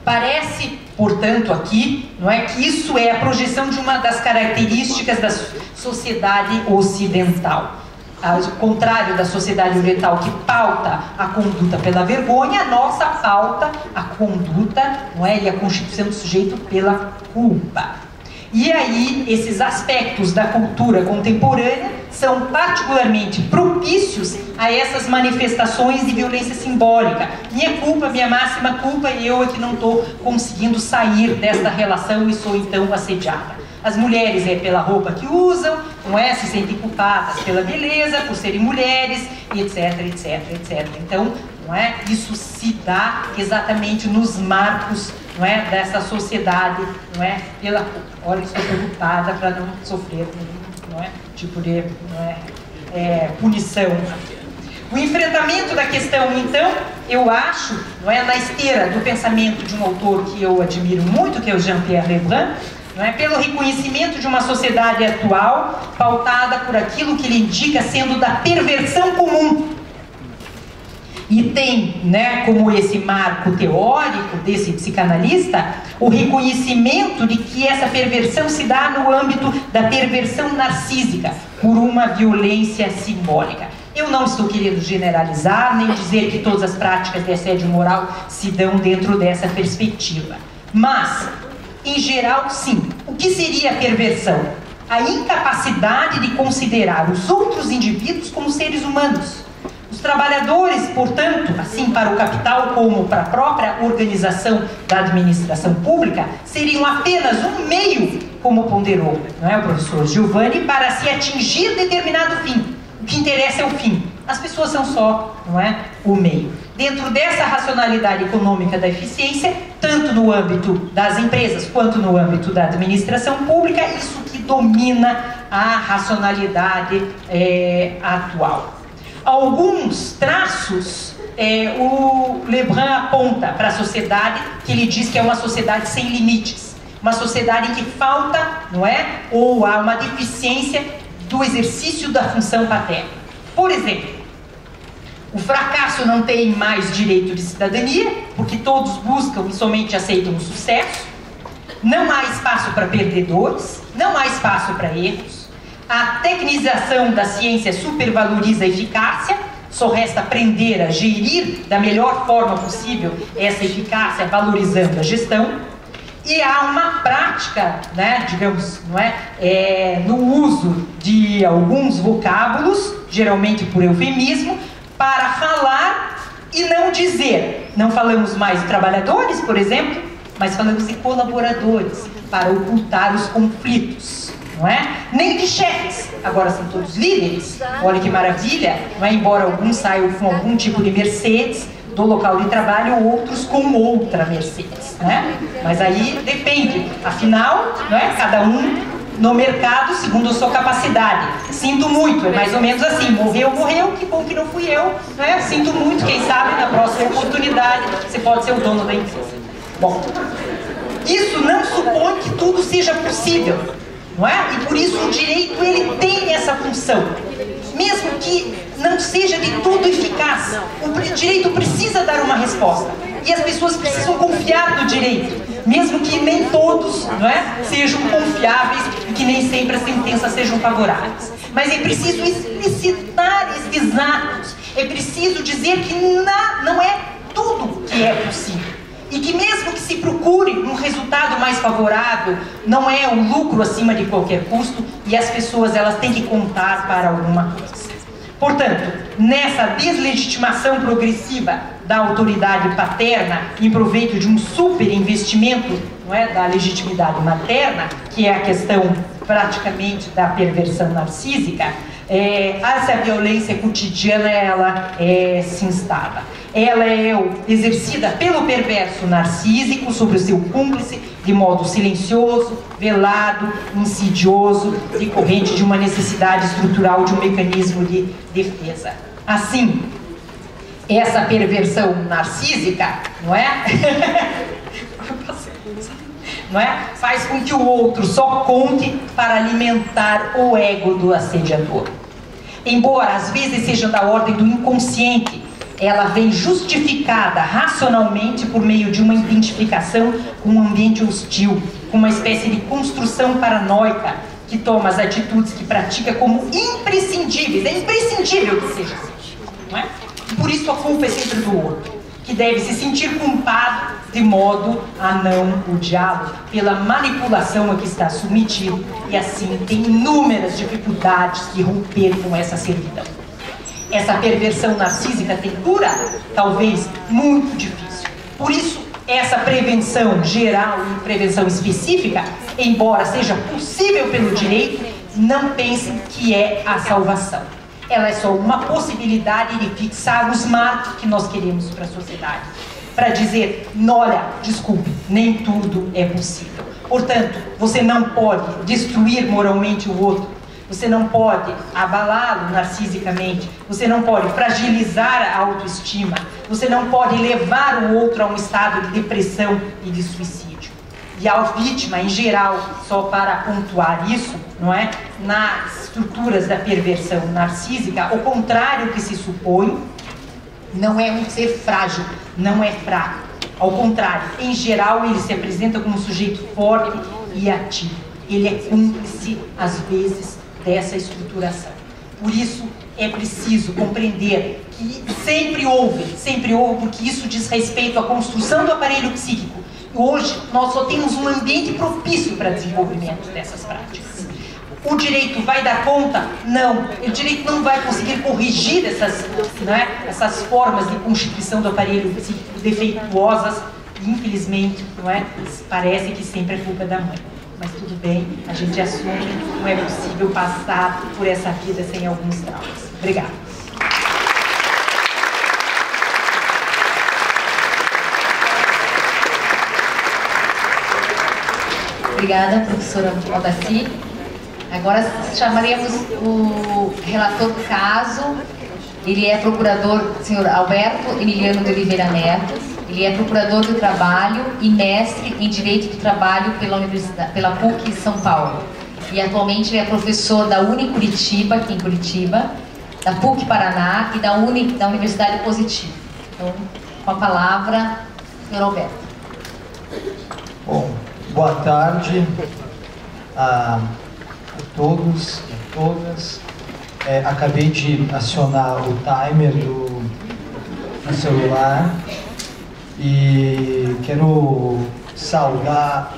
Parece, portanto, aqui, não é, que isso é a projeção de uma das características da sociedade ocidental. Ao contrário da sociedade oriental que pauta a conduta pela vergonha, a nossa pauta a conduta, não é, e a constituição do sujeito pela culpa. E aí, esses aspectos da cultura contemporânea são particularmente propícios a essas manifestações de violência simbólica. Minha culpa, minha máxima culpa, e eu é que não estou conseguindo sair desta relação e sou então assediada. As mulheres é pela roupa que usam, não é? Se sentem culpadas pela beleza, por serem mulheres, e etc, etc, etc. Então, não é? Isso se dá exatamente nos marcos, não é, dessa sociedade, não é, pela culpa. Olha, estou preocupada para não sofrer, não é, tipo de, não é, punição. O enfrentamento da questão, então, eu acho, não é, na esteira do pensamento de um autor que eu admiro muito, que é o Jean-Pierre Lebrun, não é, pelo reconhecimento de uma sociedade atual pautada por aquilo que ele indica sendo da perversão comum. E tem, né, como esse marco teórico desse psicanalista, o reconhecimento de que essa perversão se dá no âmbito da perversão narcísica, por uma violência simbólica. Eu não estou querendo generalizar, nem dizer que todas as práticas de assédio moral se dão dentro dessa perspectiva. Mas, em geral, sim. O que seria a perversão? A incapacidade de considerar os outros indivíduos como seres humanos. Os trabalhadores, portanto, assim para o capital como para a própria organização da administração pública, seriam apenas um meio, como ponderou, não é, o professor Giovanni, para se atingir determinado fim. O que interessa é o fim. As pessoas são só, não é, o meio. Dentro dessa racionalidade econômica da eficiência, tanto no âmbito das empresas quanto no âmbito da administração pública, isso que domina a racionalidade atual. Alguns traços o Lebrun aponta para a sociedade, que ele diz que é uma sociedade sem limites, uma sociedade em que falta, não é, ou há uma deficiência do exercício da função paterna. Por exemplo, o fracasso não tem mais direito de cidadania, porque todos buscam e somente aceitam o sucesso. Não há espaço para perdedores, não há espaço para erros. A tecnização da ciência supervaloriza a eficácia, só resta aprender a gerir da melhor forma possível essa eficácia, valorizando a gestão. E há uma prática, né, digamos, não é, no uso de alguns vocábulos, geralmente por eufemismo, para falar e não dizer. Não falamos mais de trabalhadores, por exemplo, mas falamos de colaboradores, para ocultar os conflitos, não é? Nem de chefes, agora são todos líderes. Olha que maravilha, não é? Embora alguns saiam com algum tipo de Mercedes do local de trabalho, outros com outra Mercedes, né? Mas aí depende, afinal, não é? Cada um no mercado segundo a sua capacidade. Sinto muito, é mais ou menos assim, morreu, que bom que não fui eu, né? Sinto muito, quem sabe na próxima oportunidade você pode ser o dono da empresa. Bom, isso não supõe que tudo seja possível, não é? E por isso o direito, ele tem essa função, mesmo que não seja de todo eficaz. O direito precisa dar uma resposta e as pessoas precisam confiar no direito, mesmo que nem todos, não é, sejam confiáveis e que nem sempre as sentenças sejam favoráveis. Mas é preciso explicitar esses atos, é preciso dizer que não é tudo que é possível. E que mesmo que se procure um resultado mais favorável, não é o lucro acima de qualquer custo, e as pessoas, elas têm que contar para alguma coisa. Portanto, nessa deslegitimação progressiva da autoridade paterna em proveito de um superinvestimento, não é, da legitimidade materna, que é a questão praticamente da perversão narcísica, essa violência cotidiana, ela se instala. Ela é exercida pelo perverso narcísico sobre o seu cúmplice de modo silencioso, velado, insidioso, decorrente de uma necessidade estrutural de um mecanismo de defesa. Assim, essa perversão narcísica, não é? Não é? Faz com que o outro só conte para alimentar o ego do assediador. Embora às vezes seja da ordem do inconsciente, ela vem justificada racionalmente por meio de uma identificação com um ambiente hostil, com uma espécie de construção paranoica que toma as atitudes que pratica como imprescindíveis. É imprescindível que seja assim, não é? E por isso a culpa é sempre do outro, que deve se sentir culpado de modo a não odiá-lo pela manipulação a que está submetido, e assim tem inúmeras dificuldades de romper com essa servidão. Essa perversão narcísica tem cura? Talvez muito difícil. Por isso, essa prevenção geral e prevenção específica, embora seja possível pelo direito, não pensem que é a salvação. Ela é só uma possibilidade de fixar os marcos que nós queremos para a sociedade. Para dizer, olha, desculpe, nem tudo é possível. Portanto, você não pode destruir moralmente o outro. Você não pode abalá-lo narcisicamente, você não pode fragilizar a autoestima, você não pode levar o outro a um estado de depressão e de suicídio. E a vítima, em geral, só para pontuar isso, não é? Nas estruturas da perversão narcísica, o contrário que se supõe, não é um ser frágil, não é fraco. Ao contrário, em geral, ele se apresenta como um sujeito forte e ativo. Ele é cúmplice, às vezes, dessa estruturação. Por isso é preciso compreender que sempre houve, porque isso diz respeito à construção do aparelho psíquico. Hoje nós só temos um ambiente propício para desenvolvimento dessas práticas. O direito vai dar conta? Não. O direito não vai conseguir corrigir essas formas de constituição do aparelho psíquico defeituosas. Infelizmente, não é? Parece que sempre é culpa da mãe. Mas tudo bem, a gente assume, não é possível passar por essa vida sem alguns traumas. Obrigada. obrigada, professora Aldaci. Agora chamaremos o relator do caso. Ele é procurador, senhor Alberto Emiliano de Oliveira Neto. Ele é procurador do trabalho e mestre em Direito do Trabalho pela PUC São Paulo. E atualmente ele é professor da Curitiba, aqui em Curitiba, da PUC Paraná e da Universidade Positivo. Então, com a palavra, senhor Alberto. Bom, boa tarde a todos e a todas. Acabei de acionar o timer do celular e quero saudar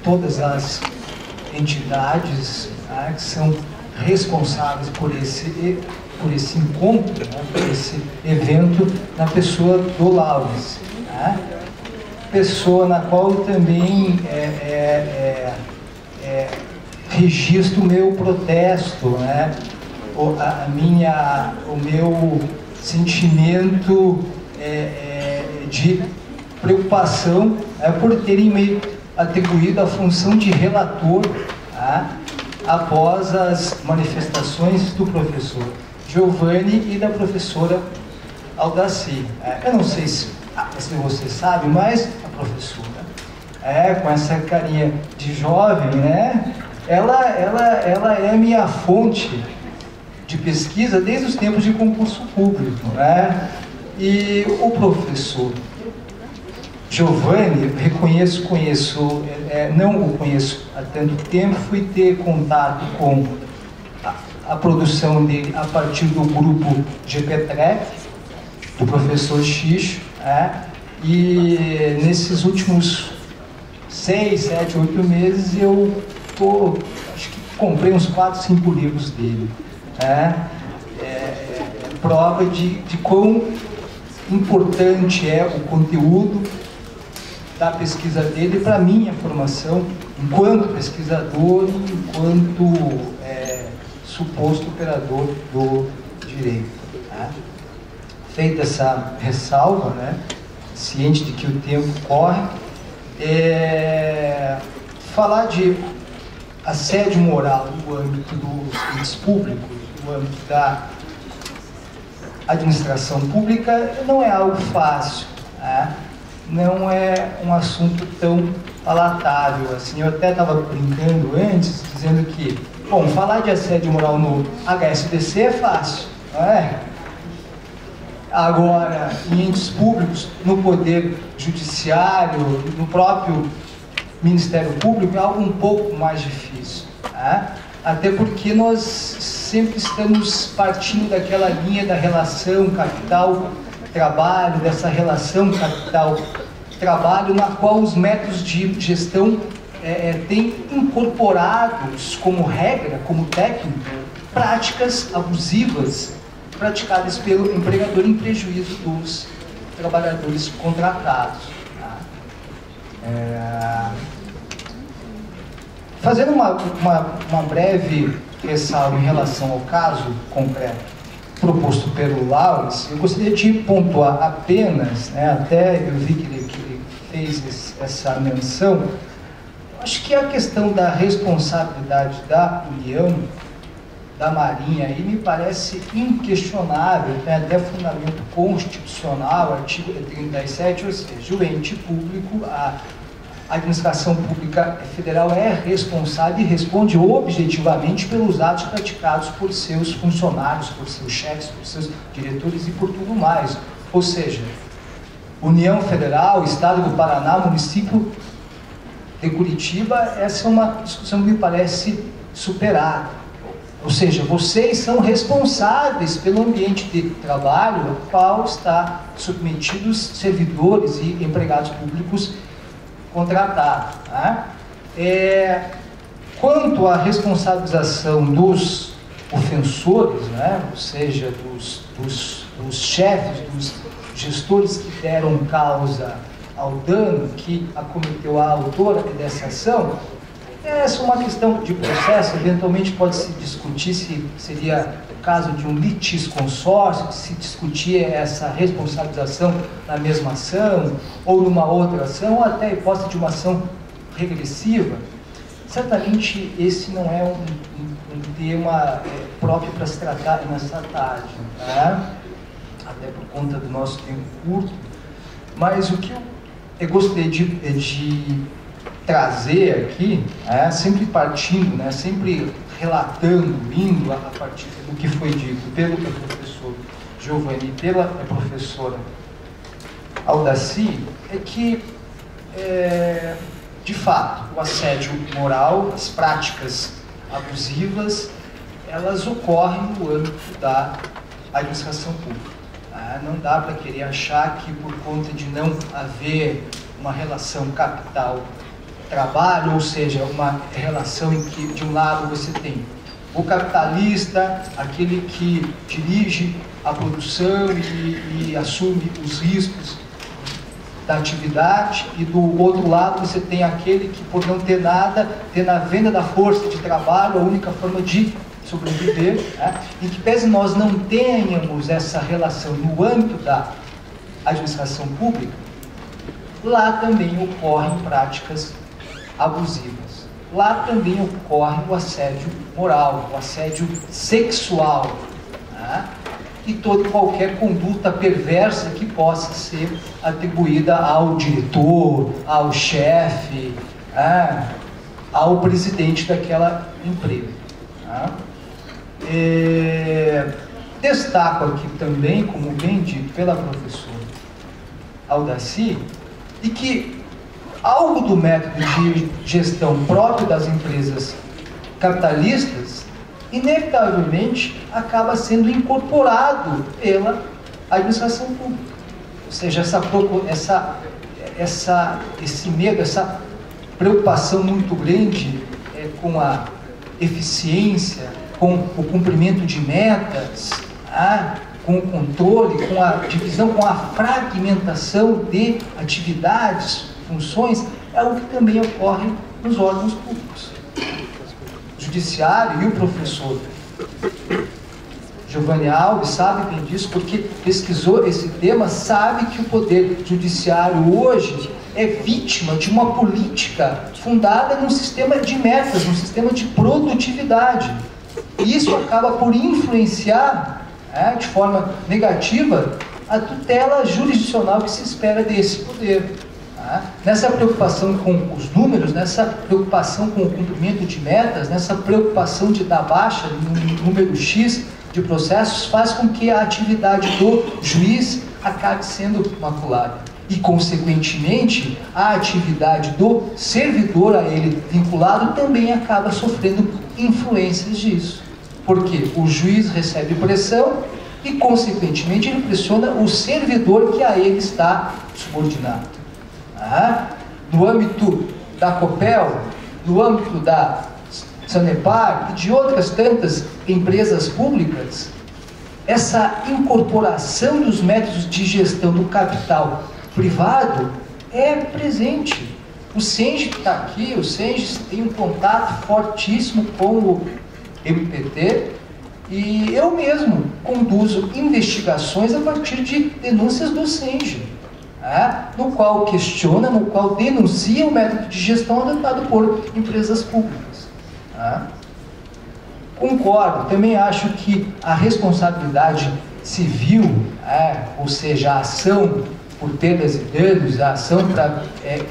todas as entidades, né, que são responsáveis por esse encontro, né, por esse evento, na pessoa do Laures, né, pessoa na qual eu também registro o meu protesto, né, o meu sentimento de preocupação por terem me atribuído a função de relator, tá, após as manifestações do professor Giovanni e da professora Aldaci. Eu não sei se você sabe, mas a professora, com essa carinha de jovem, né, ela é minha fonte de pesquisa desde os tempos de concurso público, né? E o professor Giovanni, conheço, não o conheço há tanto tempo, fui ter contato com a produção dele a partir do grupo GPTREC, do professor Xixo, e nesses últimos 6, 7, 8 meses eu acho que comprei uns 4, 5 livros dele. Prova de quão importante é o conteúdo da pesquisa dele para a minha formação enquanto pesquisador e enquanto suposto operador do direito. Feita essa ressalva, né, ciente de que o tempo corre, falar de assédio moral no âmbito dos entes públicos, no âmbito da administração pública, não é algo fácil, né? Não é um assunto tão palatável assim. Eu até estava brincando antes, dizendo que, bom, falar de assédio moral no HSBC é fácil, não é? Agora, em entes públicos, no Poder Judiciário, no próprio Ministério Público, é algo um pouco mais difícil, né? Até porque nós sempre estamos partindo daquela linha da relação capital-trabalho, dessa relação capital-trabalho, na qual os métodos de gestão têm incorporados como regra, como técnica, práticas abusivas praticadas pelo empregador em prejuízo dos trabalhadores contratados. Fazendo uma breve ressalva em relação ao caso concreto proposto pelo Laures, eu gostaria de pontuar apenas, né, até eu vi que ele fez essa menção, acho que a questão da responsabilidade da União, da Marinha, aí me parece inquestionável, tem até fundamento constitucional, artigo 37, ou seja, o ente público, a administração pública federal é responsável e responde objetivamente pelos atos praticados por seus funcionários, por seus chefes, por seus diretores e por tudo mais. Ou seja, União Federal, Estado do Paraná, município de Curitiba, essa é uma discussão que me parece superada. Ou seja, vocês são responsáveis pelo ambiente de trabalho ao qual está submetidos servidores e empregados públicos contratados. Né? Quanto à responsabilização dos ofensores, né? Ou seja, dos chefes, dos gestores que deram causa ao dano que acometeu a autora dessa ação, essa é uma questão de processo. Eventualmente pode-se discutir se seria o caso de um litisconsórcio, de se discutir essa responsabilização na mesma ação, ou numa outra ação, ou até a hipótese de uma ação regressiva, certamente esse não é um tema próprio para se tratar nessa tarde, né? Até por conta do nosso tempo curto. Mas o que eu gostaria de trazer aqui, sempre partindo, né, sempre relatando, indo a partir do que foi dito pelo professor Giovanni e pela professora Aldaci, é que, de fato, o assédio moral, as práticas abusivas, elas ocorrem no âmbito da administração pública. Não dá para querer achar que por conta de não haver uma relação capital-trabalho, ou seja, uma relação em que de um lado você tem o capitalista, aquele que dirige a produção e assume os riscos da atividade, e do outro lado você tem aquele que, por não ter nada, ter na venda da força de trabalho a única forma de sobreviver, em que pese nós não tenhamos essa relação no âmbito da administração pública, lá também ocorrem práticas abusivas. Lá também ocorre o assédio moral, o assédio sexual, e toda e qualquer conduta perversa que possa ser atribuída ao diretor, ao chefe, ao presidente daquela empresa. Destaco aqui também, como bem dito pela professora Aldaci, de que algo do método de gestão próprio das empresas capitalistas inevitavelmente acaba sendo incorporado pela administração pública. Ou seja, esse medo, essa preocupação muito grande com a eficiência, com o cumprimento de metas, com o controle, com a divisão, com a fragmentação de atividades, funções, é algo que também ocorre nos órgãos públicos. O judiciário e o professor Giovanni Alves sabe bem disso, porque pesquisou esse tema, sabe que o poder judiciário hoje é vítima de uma política fundada num sistema de metas, num sistema de produtividade. E isso acaba por influenciar, de forma negativa, a tutela jurisdicional que se espera desse poder. Nessa preocupação com os números, nessa preocupação com o cumprimento de metas, nessa preocupação de dar baixa no número X de processos, faz com que a atividade do juiz acabe sendo maculada. E, consequentemente, a atividade do servidor a ele vinculado também acaba sofrendo influências disso. Porque o juiz recebe pressão e, consequentemente, ele pressiona o servidor que a ele está subordinado. No âmbito da Copel, no âmbito da Sanepar e de outras tantas empresas públicas, essa incorporação dos métodos de gestão do capital privado é presente. O SENGE que está aqui, o SENGE tem um contato fortíssimo com o MPT, e eu mesmo conduzo investigações a partir de denúncias do SENGE, no qual questiona, no qual denuncia o método de gestão adotado por empresas públicas. Concordo, também acho que a responsabilidade civil, ou seja, a ação por perdas e danos, a ação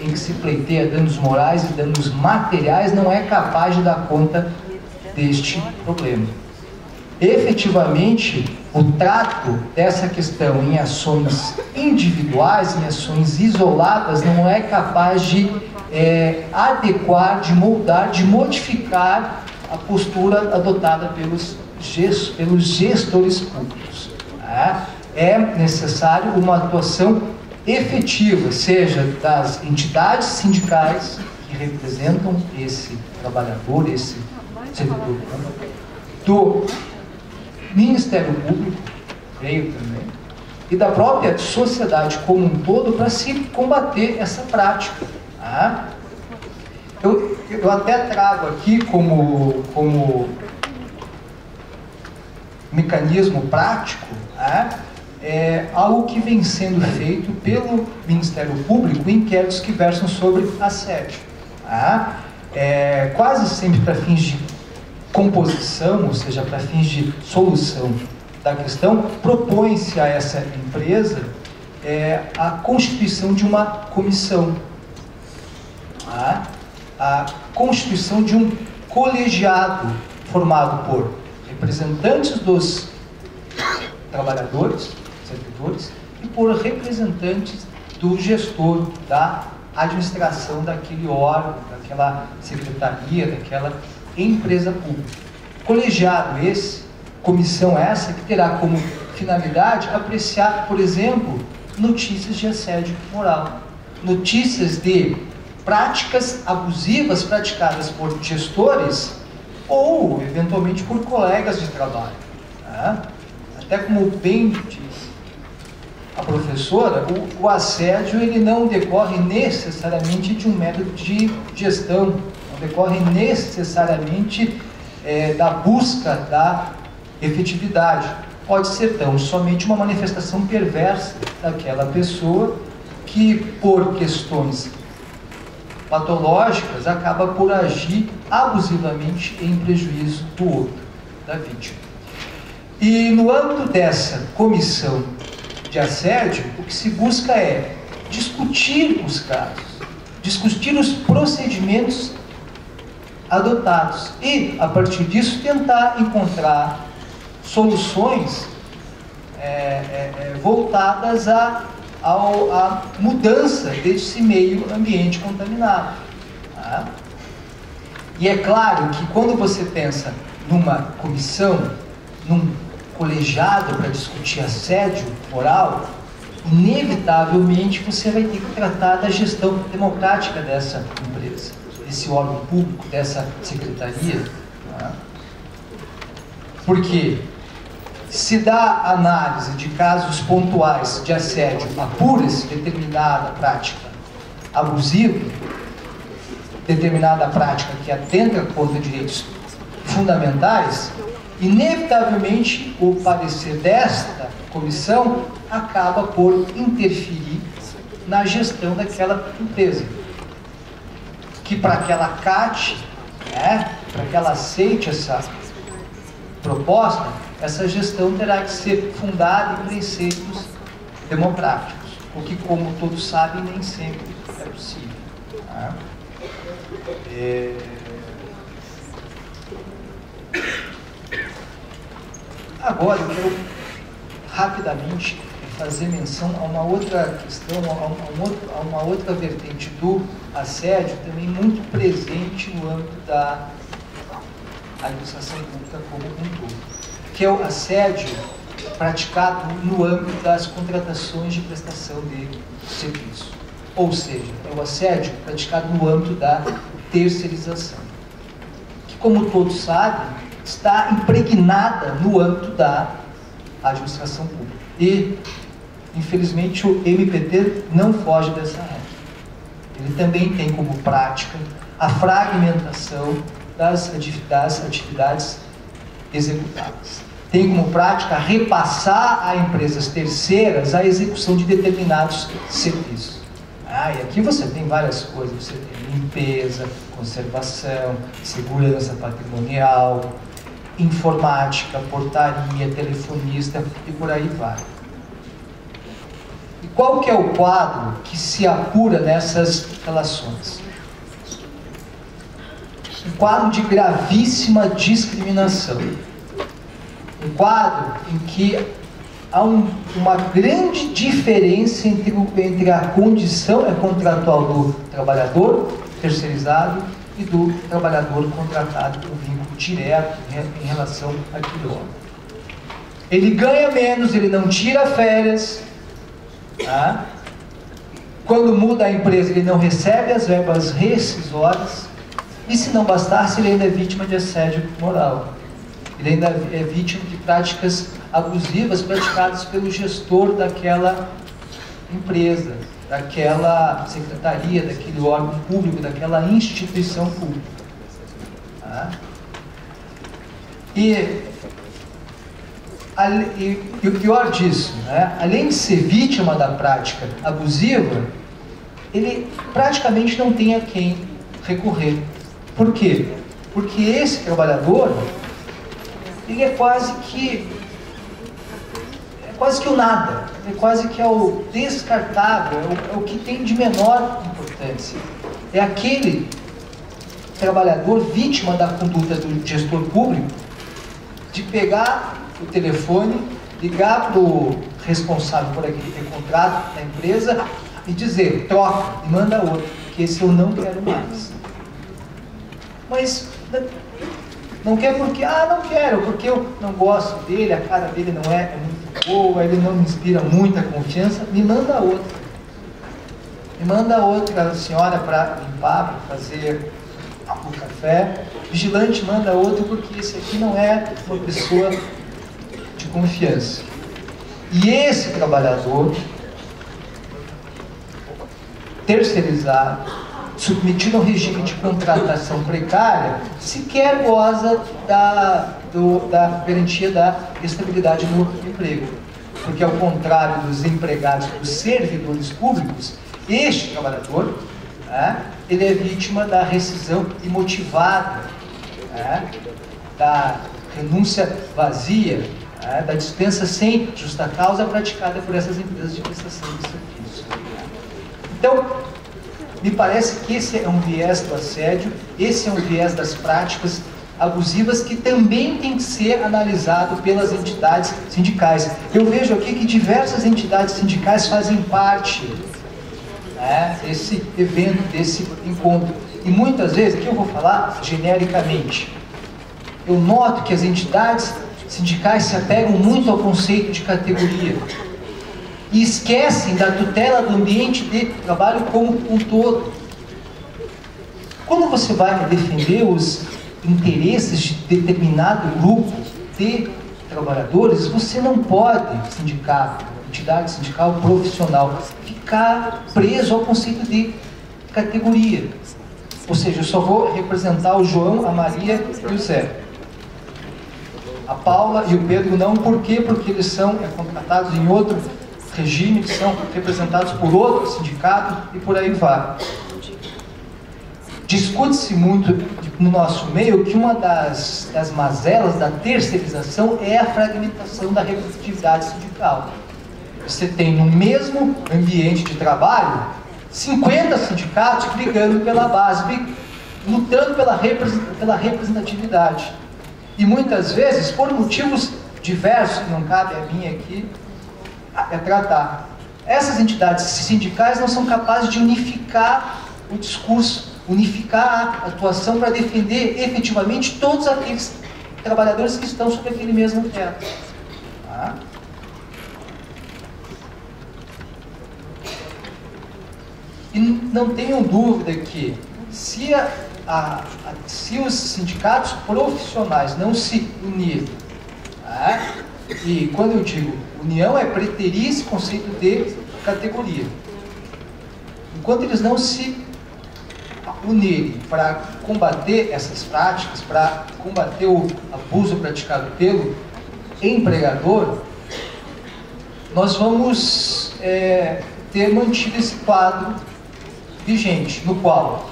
em que se pleiteia danos morais e danos materiais, não é capaz de dar conta deste problema. Efetivamente, o trato dessa questão em ações individuais, em ações isoladas, não é capaz de adequar, de moldar, de modificar a postura adotada pelos gestores públicos. É necessário uma atuação efetiva, seja das entidades sindicais que representam esse trabalhador, esse servidor público, do Ministério Público, creio também, e da própria sociedade como um todo, para se combater essa prática. Eu até trago aqui como mecanismo prático algo que vem sendo feito pelo Ministério Público, inquéritos que versam sobre assédio. Tá? Quase sempre para fins de composição, ou seja, para fins de solução da questão, propõe-se a essa empresa a constituição de uma comissão, tá? A constituição de um colegiado formado por representantes dos trabalhadores, servidores, e por representantes do gestor, da administração daquele órgão, daquela secretaria, daquela empresa pública. Colegiado esse, comissão essa, que terá como finalidade apreciar, por exemplo, notícias de assédio moral, notícias de práticas abusivas praticadas por gestores ou, eventualmente, por colegas de trabalho. Tá? Até como bem diz a professora, o assédio ele não decorre necessariamente de um método de gestão, não decorre necessariamente da busca da efetividade. Pode ser tão somente uma manifestação perversa daquela pessoa que, por questões patológicas, acaba por agir abusivamente em prejuízo do outro, da vítima. E no âmbito dessa comissão de assédio, o que se busca é discutir os casos, discutir os procedimentos adotados e, a partir disso, tentar encontrar soluções voltadas à mudança desse meio ambiente contaminado. Tá? E é claro que quando você pensa numa comissão, num colegiado para discutir assédio moral, inevitavelmente você vai ter que tratar da gestão democrática dessa empresa, desse órgão público, dessa secretaria. Tá? Porque se dá análise de casos pontuais de assédio, apura-se determinada prática abusiva, determinada prática que atenta contra direitos fundamentais, inevitavelmente o parecer desta comissão acaba por interferir na gestão daquela empresa. Que para que ela acate, para que ela aceite essa proposta, essa gestão terá que ser fundada em preceitos democráticos, o que, como todos sabem, nem sempre é possível. Tá? Agora eu quero rapidamente fazer menção a uma outra questão, a uma outra vertente do assédio, também muito presente no âmbito da administração pública como um todo, que é o assédio praticado no âmbito das contratações de prestação de serviço. Ou seja, é o assédio praticado no âmbito da terceirização, que, como todos sabem, está impregnada no âmbito da administração pública. E, infelizmente, o MPT não foge dessa regra. Ele também tem como prática a fragmentação das atividades executadas. Tem como prática repassar a empresas terceiras a execução de determinados serviços. E aqui você tem várias coisas. Você tem limpeza, conservação, segurança patrimonial, informática, portaria, telefonista e por aí vai. E qual que é o quadro que se apura nessas relações? Um quadro de gravíssima discriminação. Um quadro em que há uma grande diferença entre a condição contratual do trabalhador terceirizado e do trabalhador contratado por vínculo direto em relação àquele órgão. Ele ganha menos, ele não tira férias. Tá? Quando muda a empresa, ele não recebe as verbas rescisórias. E se não bastasse, ele ainda é vítima de assédio moral. Ele ainda é vítima de práticas abusivas praticadas pelo gestor daquela empresa, daquela secretaria, daquele órgão público, daquela instituição pública. Tá? E o pior disso, além de ser vítima da prática abusiva, ele praticamente não tem a quem recorrer. Por quê? Porque esse trabalhador, ele é quase que o nada, é quase que é o descartável, é o que tem de menor importância. É aquele trabalhador vítima da conduta do gestor público de pegar o telefone, ligar para o responsável por aquele contrato da empresa e dizer, troca, e manda outro, porque esse eu não quero mais. Mas não quer porque, não quero, porque eu não gosto dele, a cara dele não é muito boa, ele não me inspira muita confiança, me manda outra. Me manda outra senhora para limpar, para fazer o café. Vigilante manda outro porque esse aqui não é uma pessoa de confiança. E esse trabalhador terceirizado, submetido a um regime de contratação precária, sequer goza da garantia da estabilidade no emprego. Porque, ao contrário dos empregados, dos servidores públicos, este trabalhador, ele é vítima da rescisão imotivada, da renúncia vazia, da dispensa sem justa causa praticada por essas empresas de prestação de serviço. Então, me parece que esse é um viés do assédio, esse é um viés das práticas abusivas que também tem que ser analisado pelas entidades sindicais. Eu vejo aqui que diversas entidades sindicais fazem parte desse evento, desse encontro. E muitas vezes, aqui eu vou falar genericamente, eu noto que as entidades sindicais se apegam muito ao conceito de categoria e esquecem da tutela do ambiente de trabalho como um todo. Quando você vai defender os interesses de determinado grupo de trabalhadores, você não pode, sindicato, entidade sindical profissional, ficar preso ao conceito de categoria. Ou seja, eu só vou representar o João, a Maria e o Zé. A Paula e o Pedro não. Por quê? Porque eles são contratados em outro regime, que são representados por outro sindicato e por aí vai. Discute-se muito no nosso meio que uma das mazelas da terceirização é a fragmentação da representatividade sindical. Você tem no mesmo ambiente de trabalho 50 sindicatos brigando pela base, lutando pela representatividade. E muitas vezes, por motivos diversos, que não cabe a mim aqui tratar, essas entidades sindicais não são capazes de unificar o discurso, unificar a atuação para defender efetivamente todos aqueles trabalhadores que estão sob aquele mesmo teto. E não tenham dúvida que se os sindicatos profissionais não se unirem, e quando eu digo união, é preterir esse conceito de categoria. Enquanto eles não se unirem para combater essas práticas, para combater o abuso praticado pelo empregador, nós vamos ter mantido esse quadro vigente, no qual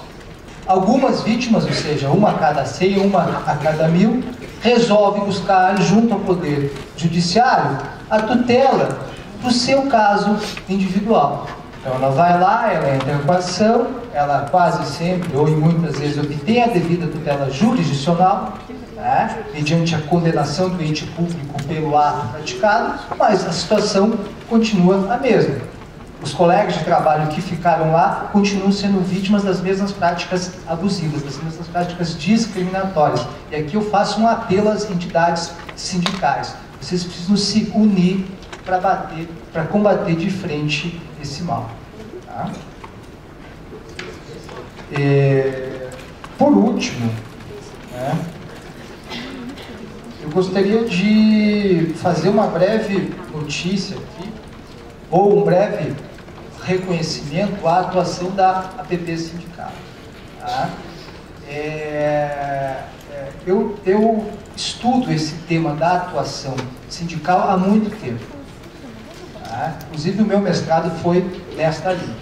algumas vítimas, ou seja, uma a cada 100, uma a cada 1000, resolve buscar junto ao Poder Judiciário a tutela do seu caso individual. Então ela vai lá, ela entra com a ação, ela quase sempre, ou em muitas vezes, obtém a devida tutela jurisdicional, mediante a condenação do ente público pelo ato praticado, mas a situação continua a mesma. Os colegas de trabalho que ficaram lá continuam sendo vítimas das mesmas práticas abusivas, das mesmas práticas discriminatórias. E aqui eu faço um apelo às entidades sindicais. Vocês precisam se unir para combater de frente esse mal. Tá? Por último, eu gostaria de fazer uma breve notícia aqui, ou um breve reconhecimento à atuação da APP Sindicato. Tá? Eu estudo esse tema da atuação sindical há muito tempo. Inclusive o meu mestrado foi nesta linha.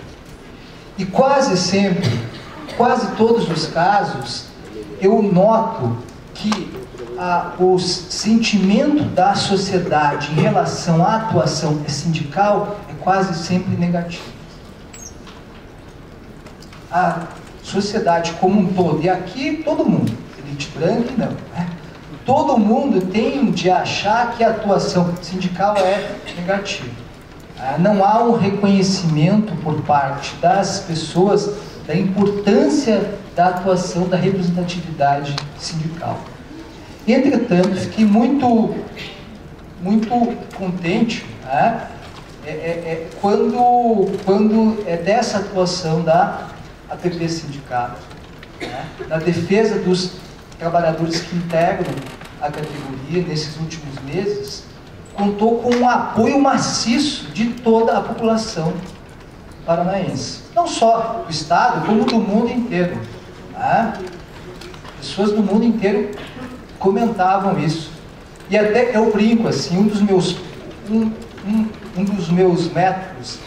E quase sempre quase todos os casos, eu noto que o sentimento da sociedade em relação à atuação sindical é quase sempre negativo. A sociedade como um todo, e aqui todo mundo, elite branca não, né? Todo mundo tende a achar que a atuação sindical é negativa. Não há um reconhecimento por parte das pessoas da importância da atuação, da representatividade sindical. Entretanto, fiquei muito contente, né, quando é dessa atuação da APP Sindicato, né, na defesa dos trabalhadores que integram a categoria nesses últimos meses, contou com um apoio maciço de toda a população paranaense. Não só do Estado, como do mundo inteiro. Né? Pessoas do mundo inteiro comentavam isso. E até eu brinco, assim, um dos meus métodos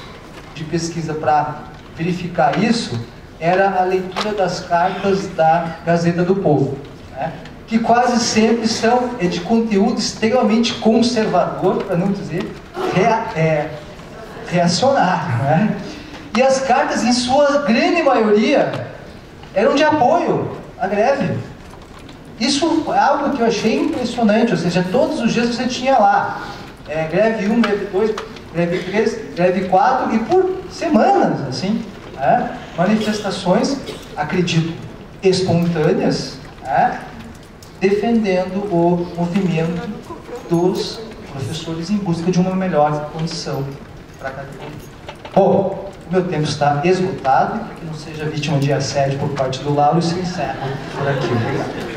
de pesquisa para verificar isso era a leitura das cartas da Gazeta do Povo, né? Que quase sempre são de conteúdo extremamente conservador, para não dizer reacionário, né? E as cartas, em sua grande maioria, eram de apoio à greve. Isso é algo que eu achei impressionante, ou seja, todos os dias você tinha lá greve 1, greve 2, greve 3, greve 4, e por semanas, assim, né? Manifestações, acredito, espontâneas, né? Defendendo o movimento dos professores em busca de uma melhor condição para a categoria. Bom, o meu tempo está esgotado, e para que não seja vítima de assédio por parte do Lauro, se encerra por aqui. Obrigado.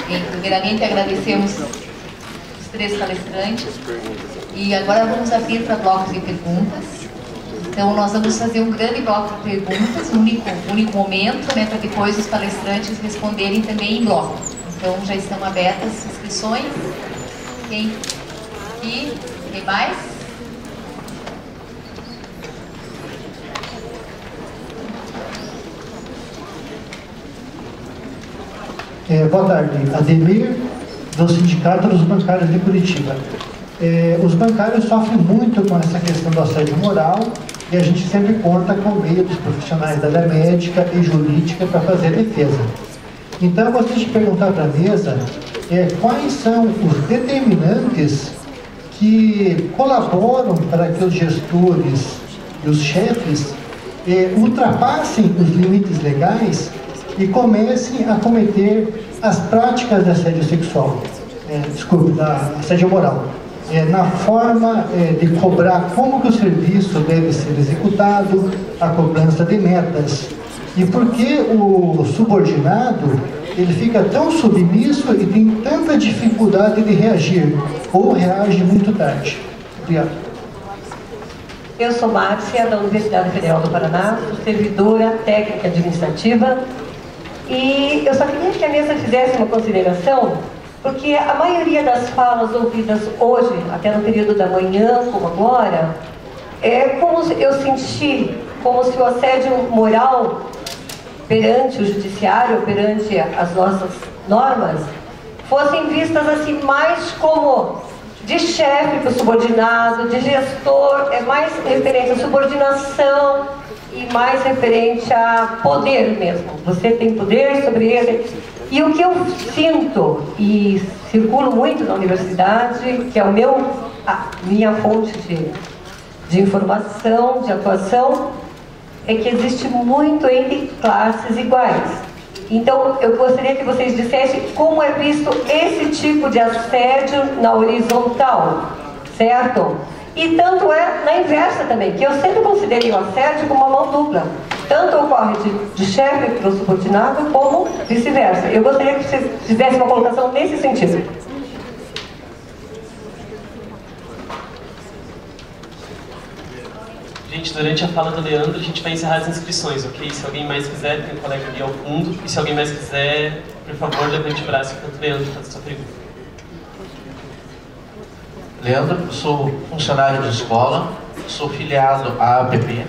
Bem, primeiramente agradecemos os 3 palestrantes e agora vamos abrir para blocos de perguntas. Então nós vamos fazer um grande bloco de perguntas, um único momento, né, para depois os palestrantes responderem também em bloco. Então já estão abertas as inscrições. Quem mais? Boa tarde, Ademir, do Sindicato dos Bancários de Curitiba. Os bancários sofrem muito com essa questão do assédio moral e a gente sempre conta com o meio dos profissionais da área médica e jurídica para fazer a defesa. Então, eu gostaria de perguntar para a mesa quais são os determinantes que colaboram para que os gestores e os chefes ultrapassem os limites legais e comecem a cometer as práticas de assédio sexual, da assédio moral, na forma de cobrar como que o serviço deve ser executado, a cobrança de metas. E por que o subordinado ele fica tão submisso e tem tanta dificuldade de reagir, ou reage muito tarde? Obrigado. Eu sou Márcia, da Universidade Federal do Paraná, servidora técnica administrativa, e eu só queria que a mesa fizesse uma consideração, porque a maioria das falas ouvidas hoje, até no período da manhã, como agora, como eu senti como se o assédio moral perante o judiciário, perante as nossas normas, fossem vistas assim mais como de chefe para o subordinado, de gestor, mais referente à subordinação e mais referente a poder mesmo. Você tem poder sobre ele. E o que eu sinto, e circulo muito na universidade, que é a minha fonte de informação, de atuação, é que existe muito entre classes iguais. Então, eu gostaria que vocês dissessem como é visto esse tipo de assédio na horizontal, certo? E tanto é na inversa também, que eu sempre considerei o assédio como uma mão dupla. Tanto ocorre de chefe para o subordinado, como vice-versa. Eu gostaria que vocês fizessem uma colocação nesse sentido. Gente, durante a fala do Leandro, a gente vai encerrar as inscrições, ok? Se alguém mais quiser, tem um colega ali ao fundo. E se alguém mais quiser, por favor, levante o braço enquanto o Leandro faz a sua pergunta. Leandro, eu sou funcionário de escola, sou filiado à APP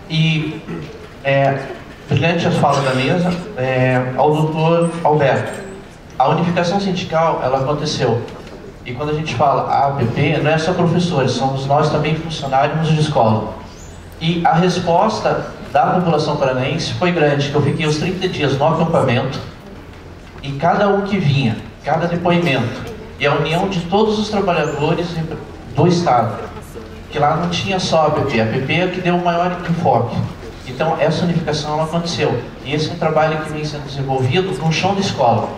e, brilhante a fala da mesa, ao doutor Alberto. A unificação sindical, ela aconteceu. E quando a gente fala APP, não é só professores, somos nós também funcionários de escola. E a resposta da população paranaense foi grande, que eu fiquei os 30 dias no acampamento, e cada um que vinha, cada depoimento, e a união de todos os trabalhadores do Estado, que lá não tinha só a APP é que deu o maior enfoque. Então essa unificação ela aconteceu, e esse é um trabalho que vem sendo desenvolvido no chão da escola,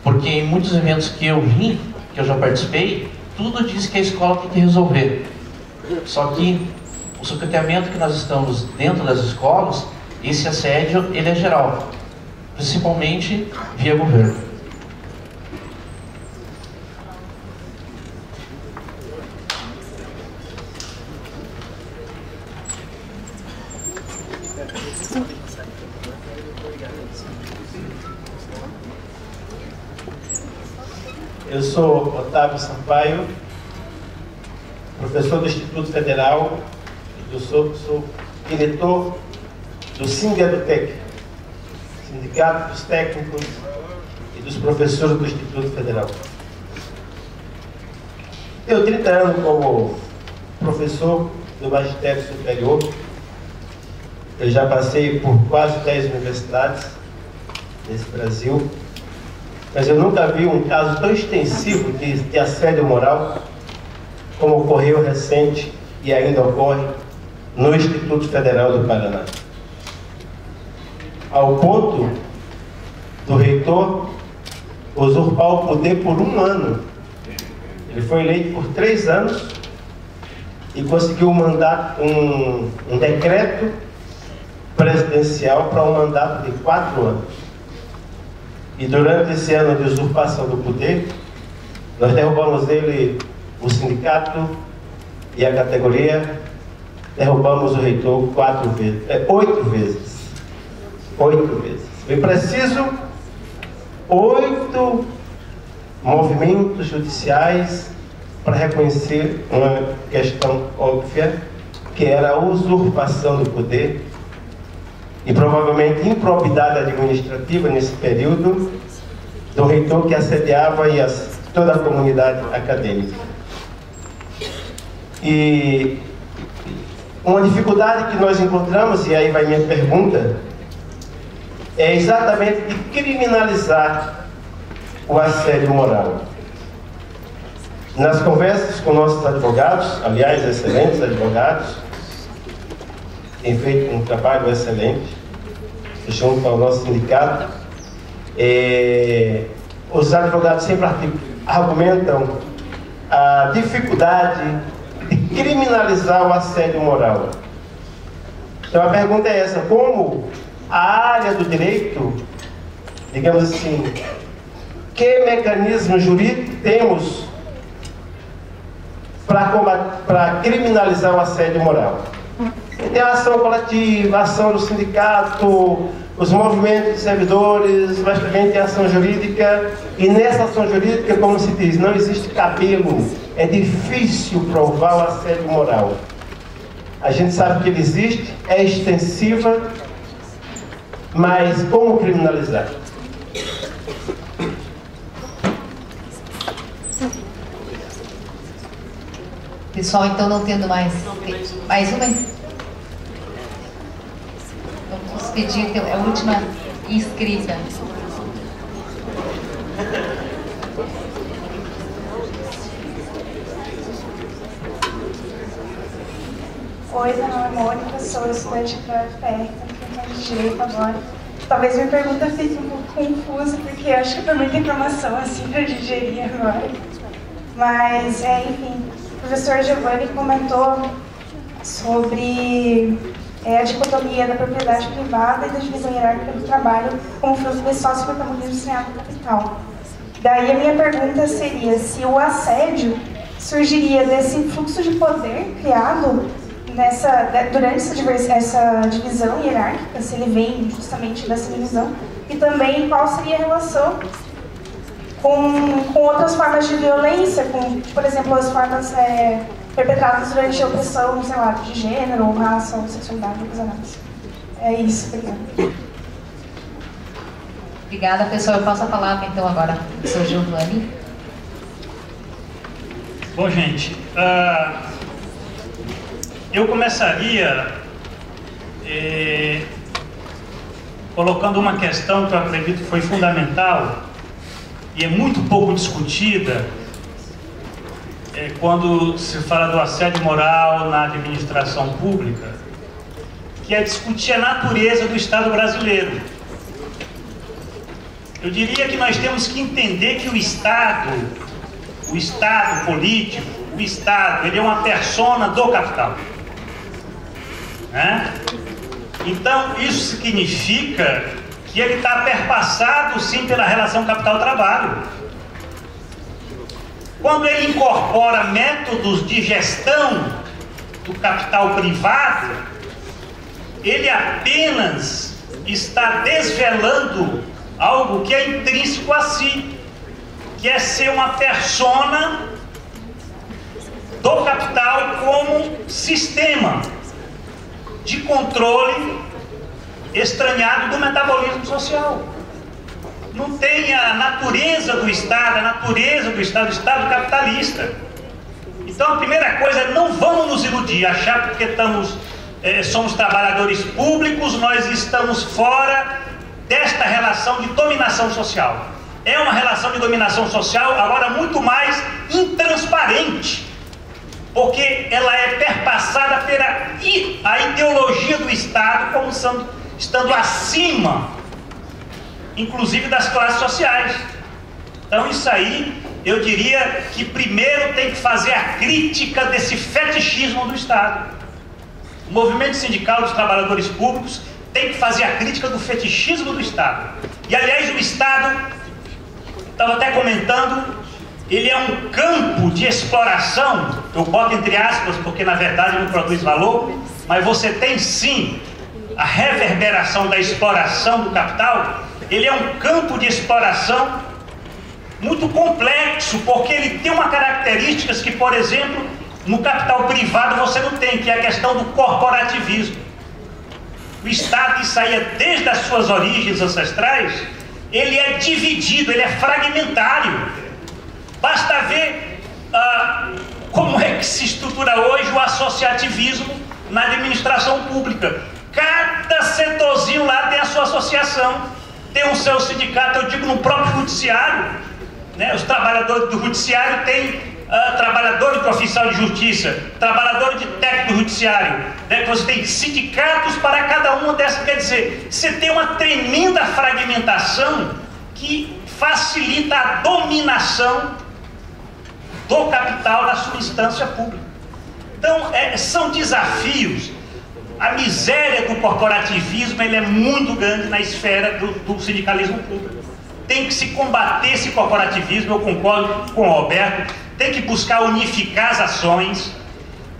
porque em muitos eventos que eu vim, que eu já participei, tudo diz que a escola tem que resolver. Só que o secretariamento que nós estamos dentro das escolas, esse assédio, ele é geral, principalmente via governo. Eu sou Otávio Sampaio, professor do Instituto Federal, eu sou diretor do Sindedutec, Sindicato dos Técnicos e dos Professores do Instituto Federal. Tenho 30 anos como professor do Magistério Superior. Eu já passei por quase 10 universidades nesse Brasil, mas eu nunca vi um caso tão extensivo de assédio moral como ocorreu recente e ainda ocorre no Instituto Federal do Paraná. Ao ponto do reitor usurpar o poder por 1 ano. Ele foi eleito por 3 anos e conseguiu um decreto presidencial para um mandato de 4 anos. E durante esse ano de usurpação do poder, nós derrubamos ele, o sindicato e a categoria, derrubamos o reitor 8 vezes. 8 vezes. Foi preciso 8 movimentos judiciais para reconhecer uma questão óbvia, que era a usurpação do poder e provavelmente improbidade administrativa nesse período do reitor que assediava toda a comunidade acadêmica. E uma dificuldade que nós encontramos, e aí vai minha pergunta, é exatamente de criminalizar o assédio moral. Nas conversas com nossos advogados, aliás, excelentes advogados, têm feito um trabalho excelente, junto ao nosso sindicato, os advogados sempre argumentam a dificuldade de criminalizar o assédio moral. Então a pergunta é essa: como a área do direito, digamos assim, que mecanismo jurídico temos para criminalizar o assédio moral? Tem a ação coletiva, a ação do sindicato, os movimentos de servidores, mas também tem a ação jurídica. E nessa ação jurídica, como se diz, não existe cabelo. É difícil provar o assédio moral. A gente sabe que ele existe, é extensiva, mas como criminalizar? Pessoal, então não tendo mais uma. Vamos pedir, então, é a última inscrita. Oi, meu nome é Mônica, sou estudante da UFR, estou de Direito agora. Talvez minha pergunta fique um pouco confusa, porque eu acho que foi muita informação assim para digerir agora. Mas, enfim, o professor Giovanni comentou sobre a dicotomia da propriedade privada e da divisão hierárquica do trabalho como fruto desse sócio-protagonismo industrial do capital. Daí a minha pergunta seria se o assédio surgiria desse fluxo de poder criado durante essa divisão hierárquica, se ele vem justamente dessa divisão, e também qual seria a relação com outras formas de violência, com, por exemplo, as formas perpetradas durante a opressão, sei lá, de gênero, ou raça, ou sexualidade, ou coisa mais. É isso, obrigada. Obrigada, pessoal. Eu passo a palavra, então, agora ao professor Giovanni. Bom, gente, eu começaria colocando uma questão que eu acredito que foi fundamental e é muito pouco discutida quando se fala do assédio moral na administração pública, que é discutir a natureza do Estado brasileiro. Eu diria que nós temos que entender que o Estado político, o Estado, ele é uma persona do capital, né? Então, isso significa que ele está perpassado, sim, pela relação capital-trabalho. Quando ele incorpora métodos de gestão do capital privado, ele apenas está desvelando algo que é intrínseco a si, que é ser uma persona do capital como sistema de controle estranhado do metabolismo social. Não tem a natureza do Estado, o Estado capitalista. Então a primeira coisa é não vamos nos iludir, achar porque somos trabalhadores públicos, nós estamos fora desta relação de dominação social. É uma relação de dominação social, agora muito mais intransparente, porque ela é perpassada pela a ideologia do Estado como estando acima, inclusive das classes sociais. Então isso aí, eu diria que primeiro tem que fazer a crítica desse fetichismo do Estado. O movimento sindical dos trabalhadores públicos tem que fazer a crítica do fetichismo do Estado. E aliás, o Estado, estava até comentando, ele é um campo de exploração, eu boto entre aspas porque na verdade não produz valor, mas você tem sim a reverberação da exploração do capital. Ele é um campo de exploração muito complexo, porque ele tem uma características que, por exemplo, no capital privado você não tem, que é a questão do corporativismo. O Estado, que saía desde as suas origens ancestrais, ele é dividido, ele é fragmentário. Basta ver como é que se estrutura hoje o associativismo na administração pública. Cada setorzinho lá tem a sua associação, tem o seu sindicato. Eu digo no próprio judiciário, né? Os trabalhadores do judiciário têm trabalhadores de oficial de justiça, trabalhadores de técnico judiciário, né? Você tem sindicatos para cada uma dessas. Quer dizer, você tem uma tremenda fragmentação que facilita a dominação do capital na sua instância pública. Então, são desafios. A miséria do corporativismo ele é muito grande na esfera do sindicalismo público. Tem que se combater esse corporativismo, eu concordo com o Roberto, tem que buscar unificar as ações.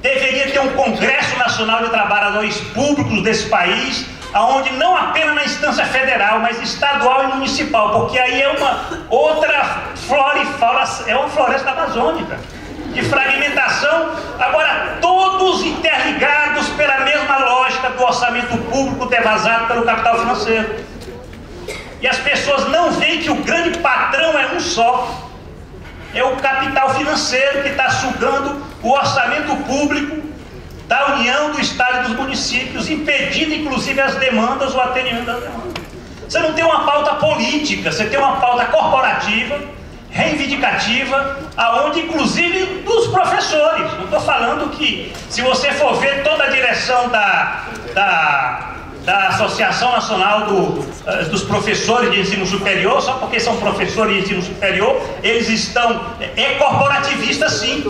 Deveria ter um Congresso Nacional de Trabalhadores Públicos desse país, onde não apenas na instância federal, mas estadual e municipal, porque aí é uma outra flora e fauna, é uma floresta amazônica de fragmentação, agora todos interligados pela mesma lógica do orçamento público devasado pelo capital financeiro. E as pessoas não veem que o grande patrão é um só, é o capital financeiro que está sugando o orçamento público da União, do Estado e dos municípios, impedindo inclusive as demandas, o atendimento das demandas. Você não tem uma pauta política, você tem uma pauta corporativa, reivindicativa, aonde inclusive dos professores. Não estou falando que, se você for ver toda a direção da Associação Nacional dos Professores de Ensino Superior, só porque são professores de ensino superior, eles estão corporativistas sim,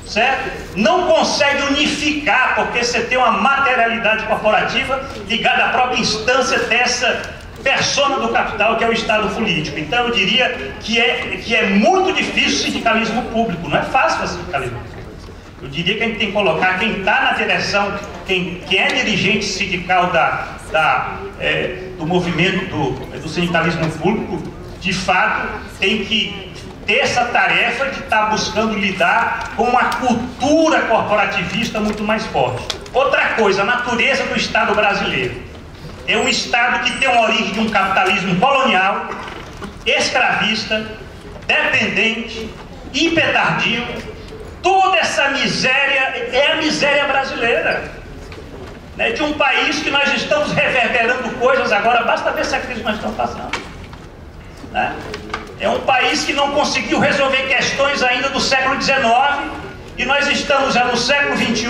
certo? Não consegue unificar, porque você tem uma materialidade corporativa ligada à própria instância dessa persona do capital, que é o Estado político. Então eu diria que é muito difícil o sindicalismo público, não é fácil fazer sindicalismo público. Eu diria que a gente tem que colocar quem está na direção, quem é dirigente sindical do movimento do sindicalismo público, de fato, tem que ter essa tarefa de estar buscando lidar com uma cultura corporativista muito mais forte. Outra coisa, a natureza do Estado brasileiro. É um Estado que tem uma origem de um capitalismo colonial, escravista, dependente, hipertardio. Toda essa miséria é a miséria brasileira, né? De um país que nós estamos reverberando coisas agora, basta ver essa crise que nós estamos passando, né? É um país que não conseguiu resolver questões ainda do século XIX, e nós estamos já no século XXI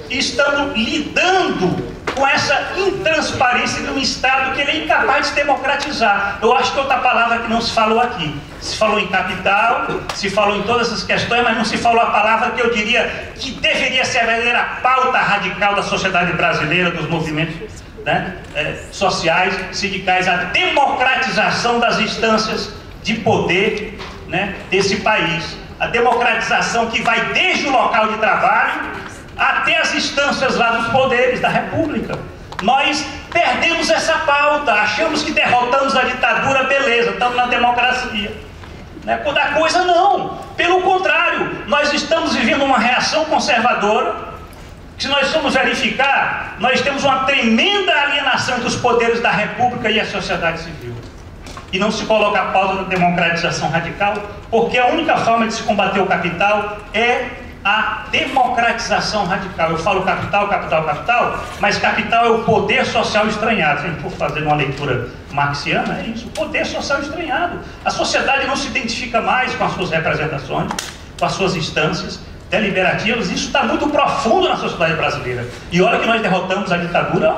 e estamos lidando com essa intransparência de um Estado que ele é incapaz de se democratizar. Eu acho que outra palavra que não se falou aqui. Se falou em capital, se falou em todas essas questões, mas não se falou a palavra que eu diria que deveria ser a verdadeira pauta radical da sociedade brasileira, dos movimentos, né, sociais, sindicais, a democratização das instâncias de poder, né, desse país. A democratização que vai desde o local de trabalho até as instâncias lá dos poderes da República. Nós perdemos essa pauta, achamos que derrotamos a ditadura, beleza, estamos na democracia. Né? Quando a coisa não, pelo contrário, nós estamos vivendo uma reação conservadora, que se nós formos verificar, nós temos uma tremenda alienação entre os poderes da República e a sociedade civil. E não se coloca a pauta da democratização radical, porque a única forma de se combater o capital é a democratização radical. Eu falo capital, capital, capital, mas capital é o poder social estranhado. Se a gente for fazer uma leitura marxiana, é isso, o poder social estranhado. A sociedade não se identifica mais com as suas representações, com as suas instâncias deliberativas. Isso está muito profundo na sociedade brasileira. E olha que nós derrotamos a ditadura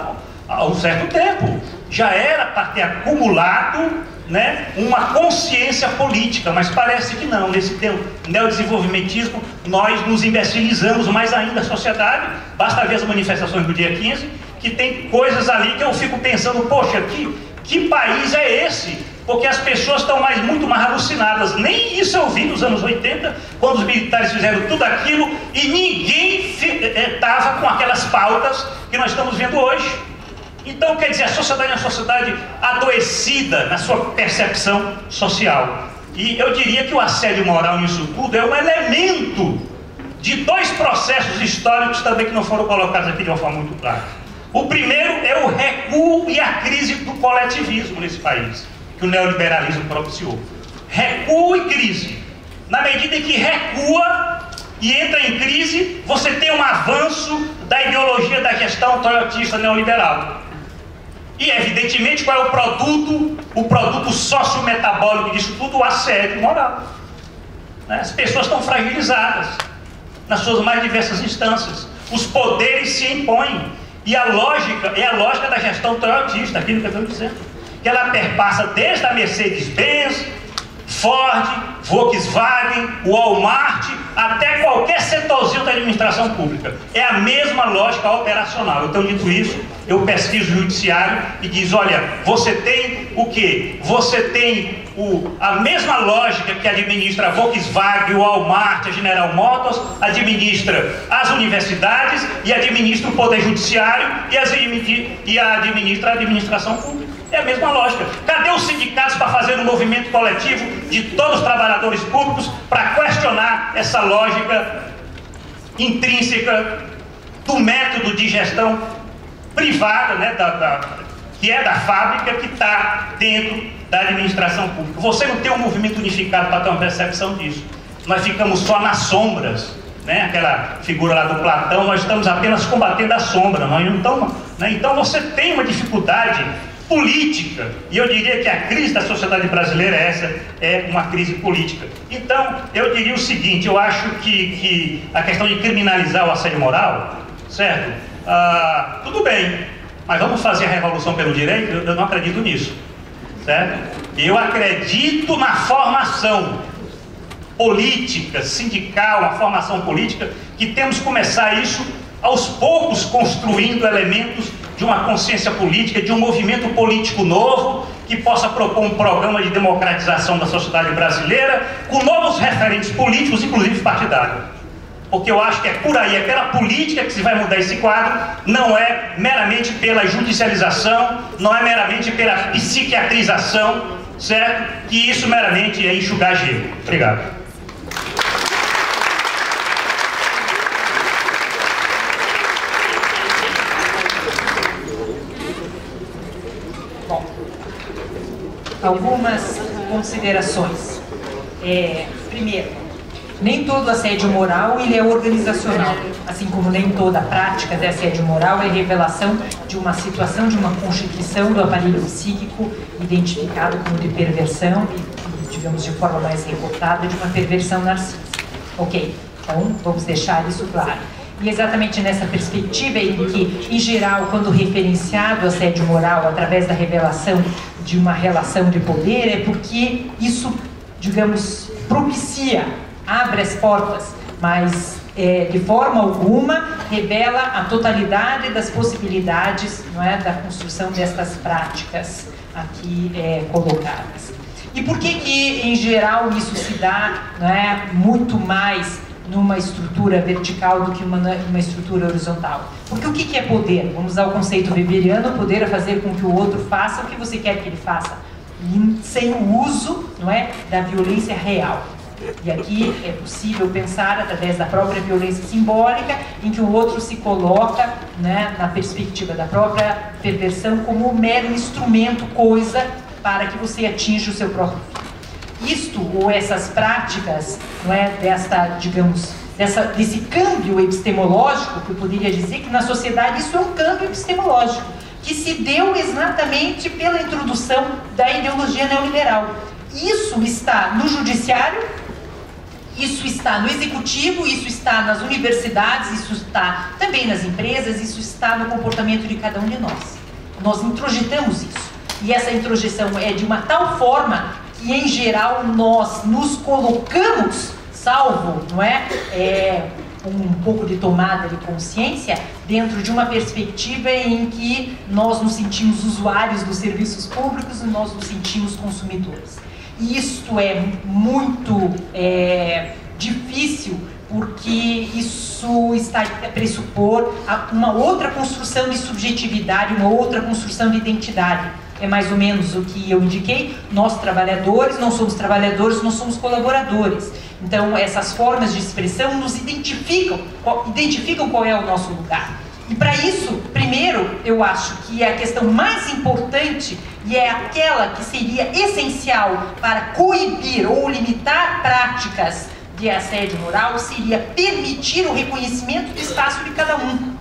há um certo tempo. Já era para ter acumulado, né, uma consciência política, mas parece que não. Nesse neodesenvolvimentismo nós nos imbecilizamos mais ainda a sociedade. Basta ver as manifestações do dia 15, que tem coisas ali que eu fico pensando, poxa, que país é esse? Porque as pessoas estão muito mais alucinadas. Nem isso eu vi nos anos 80, quando os militares fizeram tudo aquilo e ninguém estava com aquelas pautas que nós estamos vendo hoje. Então, quer dizer, a sociedade é uma sociedade adoecida na sua percepção social. E eu diria que o assédio moral nisso tudo é um elemento de dois processos históricos também que não foram colocados aqui de uma forma muito clara. O primeiro é o recuo e a crise do coletivismo nesse país, que o neoliberalismo propiciou. Recuo e crise. Na medida em que recua e entra em crise, você tem um avanço da ideologia da gestão toyotista neoliberal. E, evidentemente, qual é o produto sociometabólico disso tudo? O assédio moral. Né? As pessoas estão fragilizadas nas suas mais diversas instâncias. Os poderes se impõem. E a lógica é a lógica da gestão toyotista, aquilo que eu estou dizendo. Que ela perpassa desde a Mercedes-Benz, Ford, Volkswagen, Walmart, até qualquer setorzinho da administração pública. É a mesma lógica operacional. Eu tenho dito isso, eu pesquiso o judiciário e diz, olha, você tem o quê? Você tem a mesma lógica que administra a Volkswagen, o Walmart, a General Motors, administra as universidades e administra o Poder Judiciário e administra a administração pública. É a mesma lógica. Cadê os sindicatos para fazer um movimento coletivo de todos os trabalhadores públicos para questionar essa lógica intrínseca do método de gestão privada, né, que é da fábrica, que está dentro da administração pública? Você não tem um movimento unificado para ter uma percepção disso. Nós ficamos só nas sombras, né? Aquela figura lá do Platão, nós estamos apenas combatendo a sombra, nós não estamos, né? Então você tem uma dificuldade política, e eu diria que a crise da sociedade brasileira é uma crise política. Então, eu diria o seguinte, eu acho que a questão de criminalizar o assédio moral, certo? Tudo bem, mas vamos fazer a revolução pelo direito? Eu não acredito nisso, certo? Eu acredito na formação política, sindical, uma formação política, que temos que começar isso aos poucos, construindo elementos de uma consciência política, de um movimento político novo, que possa propor um programa de democratização da sociedade brasileira, com novos referentes políticos, inclusive partidários. Porque eu acho que é por aí, é pela política que se vai mudar esse quadro, não é meramente pela judicialização, não é meramente pela psiquiatrização certo que isso meramente é enxugar gelo. Obrigado. Bom, algumas considerações. Primeiro, nem todo assédio moral ele é organizacional, assim como nem toda prática de assédio moral é revelação de uma situação, de uma constituição do aparelho psíquico identificado como de perversão e, digamos, de forma mais recortada, de uma perversão narcísica. Ok, então vamos deixar isso claro. E exatamente nessa perspectiva em que, em geral, quando referenciado assédio moral através da revelação de uma relação de poder, é porque isso, digamos, propicia, abre as portas, mas de forma alguma revela a totalidade das possibilidades, não é, da construção destas práticas aqui colocadas. E por que em geral isso se dá, não é, muito mais numa estrutura vertical do que uma estrutura horizontal? Porque o que é poder? Vamos usar o conceito weberiano: poder é fazer com que o outro faça o que você quer que ele faça, sem o uso, não é, da violência real. E aqui é possível pensar através da própria violência simbólica, em que o outro se coloca, né, na perspectiva da própria perversão como um mero instrumento, coisa, para que você atinja o seu próprio fim. Isto, ou essas práticas, não é, desse câmbio epistemológico, que eu poderia dizer que na sociedade isso é um câmbio epistemológico, que se deu exatamente pela introdução da ideologia neoliberal. Isso está no judiciário, isso está no executivo, isso está nas universidades, isso está também nas empresas, isso está no comportamento de cada um de nós. Nós introjetamos isso. E essa introjeção é de uma tal forma que, em geral, nós nos colocamos, salvo, não é, um pouco de tomada de consciência, dentro de uma perspectiva em que nós nos sentimos usuários dos serviços públicos e nós nos sentimos consumidores. E isto é muito difícil, porque isso está a pressupor uma outra construção de subjetividade, uma outra construção de identidade. É mais ou menos o que eu indiquei: nós trabalhadores não somos trabalhadores, nós somos colaboradores. Então essas formas de expressão nos identificam qual é o nosso lugar. E para isso, primeiro, eu acho que a questão mais importante, e é aquela que seria essencial para coibir ou limitar práticas de assédio moral, seria permitir o reconhecimento do espaço de cada um.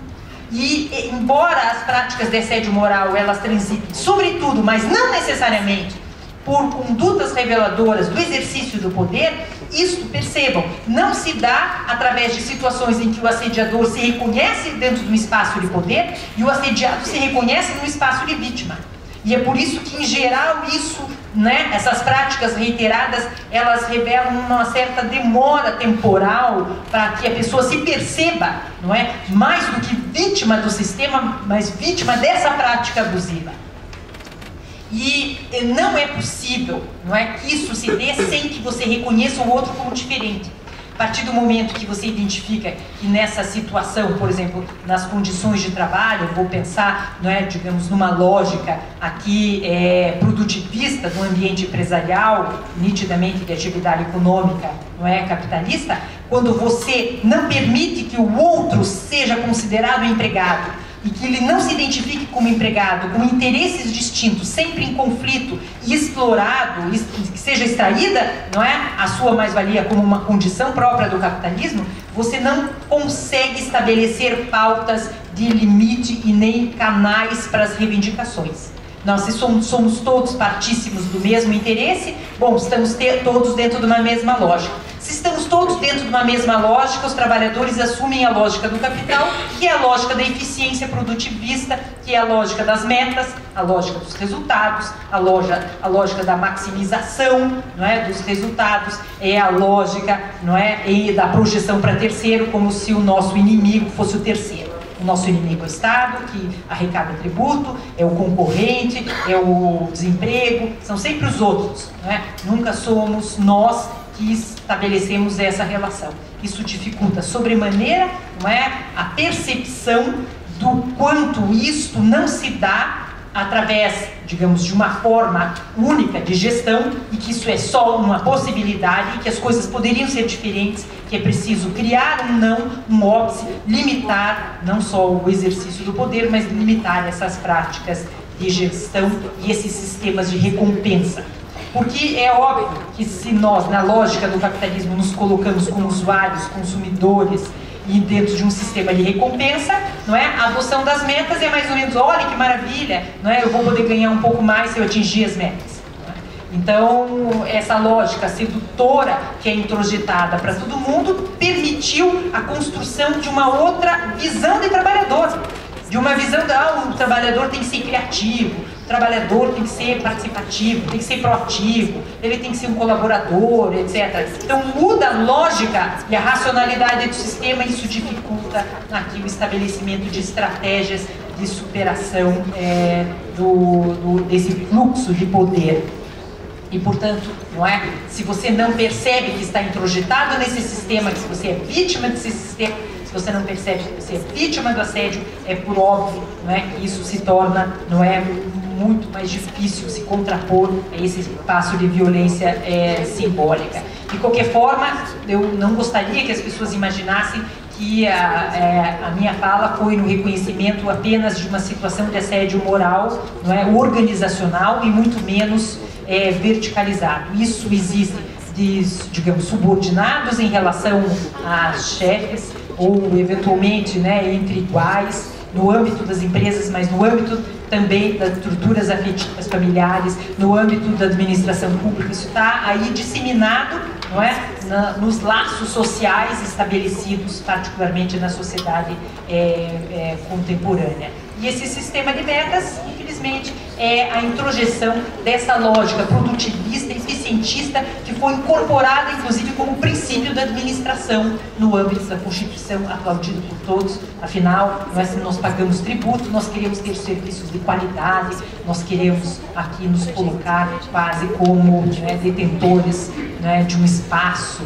E embora as práticas de assédio moral elas transitem, sobretudo, mas não necessariamente, por condutas reveladoras do exercício do poder, isto, percebam, não se dá através de situações em que o assediador se reconhece dentro de um espaço de poder e o assediado se reconhece no espaço de vítima. E é por isso que, em geral, isso, né, essas práticas reiteradas, elas revelam uma certa demora temporal para que a pessoa se perceba, não é, mais do que vítima do sistema, mas vítima dessa prática abusiva. E não é possível, não é, que isso se dê sem que você reconheça o outro como diferente. A partir do momento que você identifica que nessa situação, por exemplo, nas condições de trabalho, eu vou pensar, não é, digamos, numa lógica aqui produtivista do ambiente empresarial, nitidamente de atividade econômica, não é, capitalista, quando você não permite que o outro seja considerado empregado, e que ele não se identifique como empregado, com interesses distintos, sempre em conflito e explorado, que seja extraída, não é, a sua mais-valia como uma condição própria do capitalismo, você não consegue estabelecer pautas de limite e nem canais para as reivindicações. Nós, se somos todos partícimos do mesmo interesse, bom, estamos todos dentro de uma mesma lógica. Se estamos todos dentro de uma mesma lógica, os trabalhadores assumem a lógica do capital, que é a lógica da eficiência produtivista, que é a lógica das metas, a lógica dos resultados, a lógica da maximização, não é, dos resultados, é a lógica, não é, da projeção para terceiro, como se o nosso inimigo fosse o terceiro. O nosso inimigo é o Estado, que arrecada tributo, é o concorrente, é o desemprego, são sempre os outros, não é? Nunca somos nós que estabelecemos essa relação. Isso dificulta sobremaneira, não é, a percepção do quanto isto não se dá através, digamos, de uma forma única de gestão, e que isso é só uma possibilidade, e que as coisas poderiam ser diferentes, que é preciso criar um óbice, limitar não só o exercício do poder, mas limitar essas práticas de gestão e esses sistemas de recompensa. Porque é óbvio que se nós, na lógica do capitalismo, nos colocamos como usuários, consumidores, e dentro de um sistema de recompensa, não é? A adoção das metas é mais ou menos, olha que maravilha, não é? Eu vou poder ganhar um pouco mais se eu atingir as metas. Não é? Então, essa lógica sedutora que é introjetada para todo mundo permitiu a construção de uma outra visão de trabalhador. De uma visão de, o trabalhador tem que ser criativo, o trabalhador tem que ser participativo, tem que ser proativo, ele tem que ser um colaborador, etc. Então muda a lógica e a racionalidade do sistema, e isso dificulta aqui o estabelecimento de estratégias de superação desse fluxo de poder. E, portanto, não é? Se você não percebe que está introjetado nesse sistema, que você é vítima desse sistema, se você não percebe que você é vítima do assédio, é por óbvio, não é, que isso se torna, não é, muito mais difícil se contrapor a esse espaço de violência simbólica. De qualquer forma, eu não gostaria que as pessoas imaginassem que a minha fala foi no reconhecimento apenas de uma situação de assédio moral, não é, organizacional, e muito menos verticalizado. Isso existe, digamos, subordinados em relação a chefes, ou eventualmente, né, entre iguais, no âmbito das empresas, mas no âmbito também das estruturas afetivas familiares, no âmbito da administração pública. Isso está aí disseminado, não é, nos laços sociais estabelecidos, particularmente na sociedade contemporânea. E esse sistema de metas, infelizmente, é a introjeção dessa lógica produtivista, eficientista, que foi incorporada, inclusive, como princípio da administração no âmbito da Constituição, aplaudido por todos. Afinal, nós pagamos tributo, nós queremos ter serviços de qualidade, nós queremos aqui nos colocar quase como, né, detentores, né, de um espaço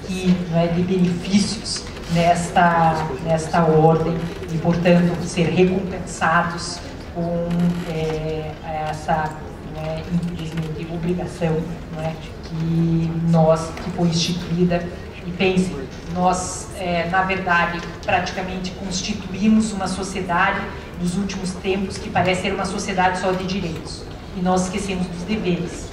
aqui, né, de benefícios nesta ordem, e, portanto, ser recompensados com essa, né, infelizmente, obrigação, né, que foi instituída. E pensem, nós, na verdade, praticamente constituímos uma sociedade nos últimos tempos que parece ser uma sociedade só de direitos, e nós esquecemos dos deveres.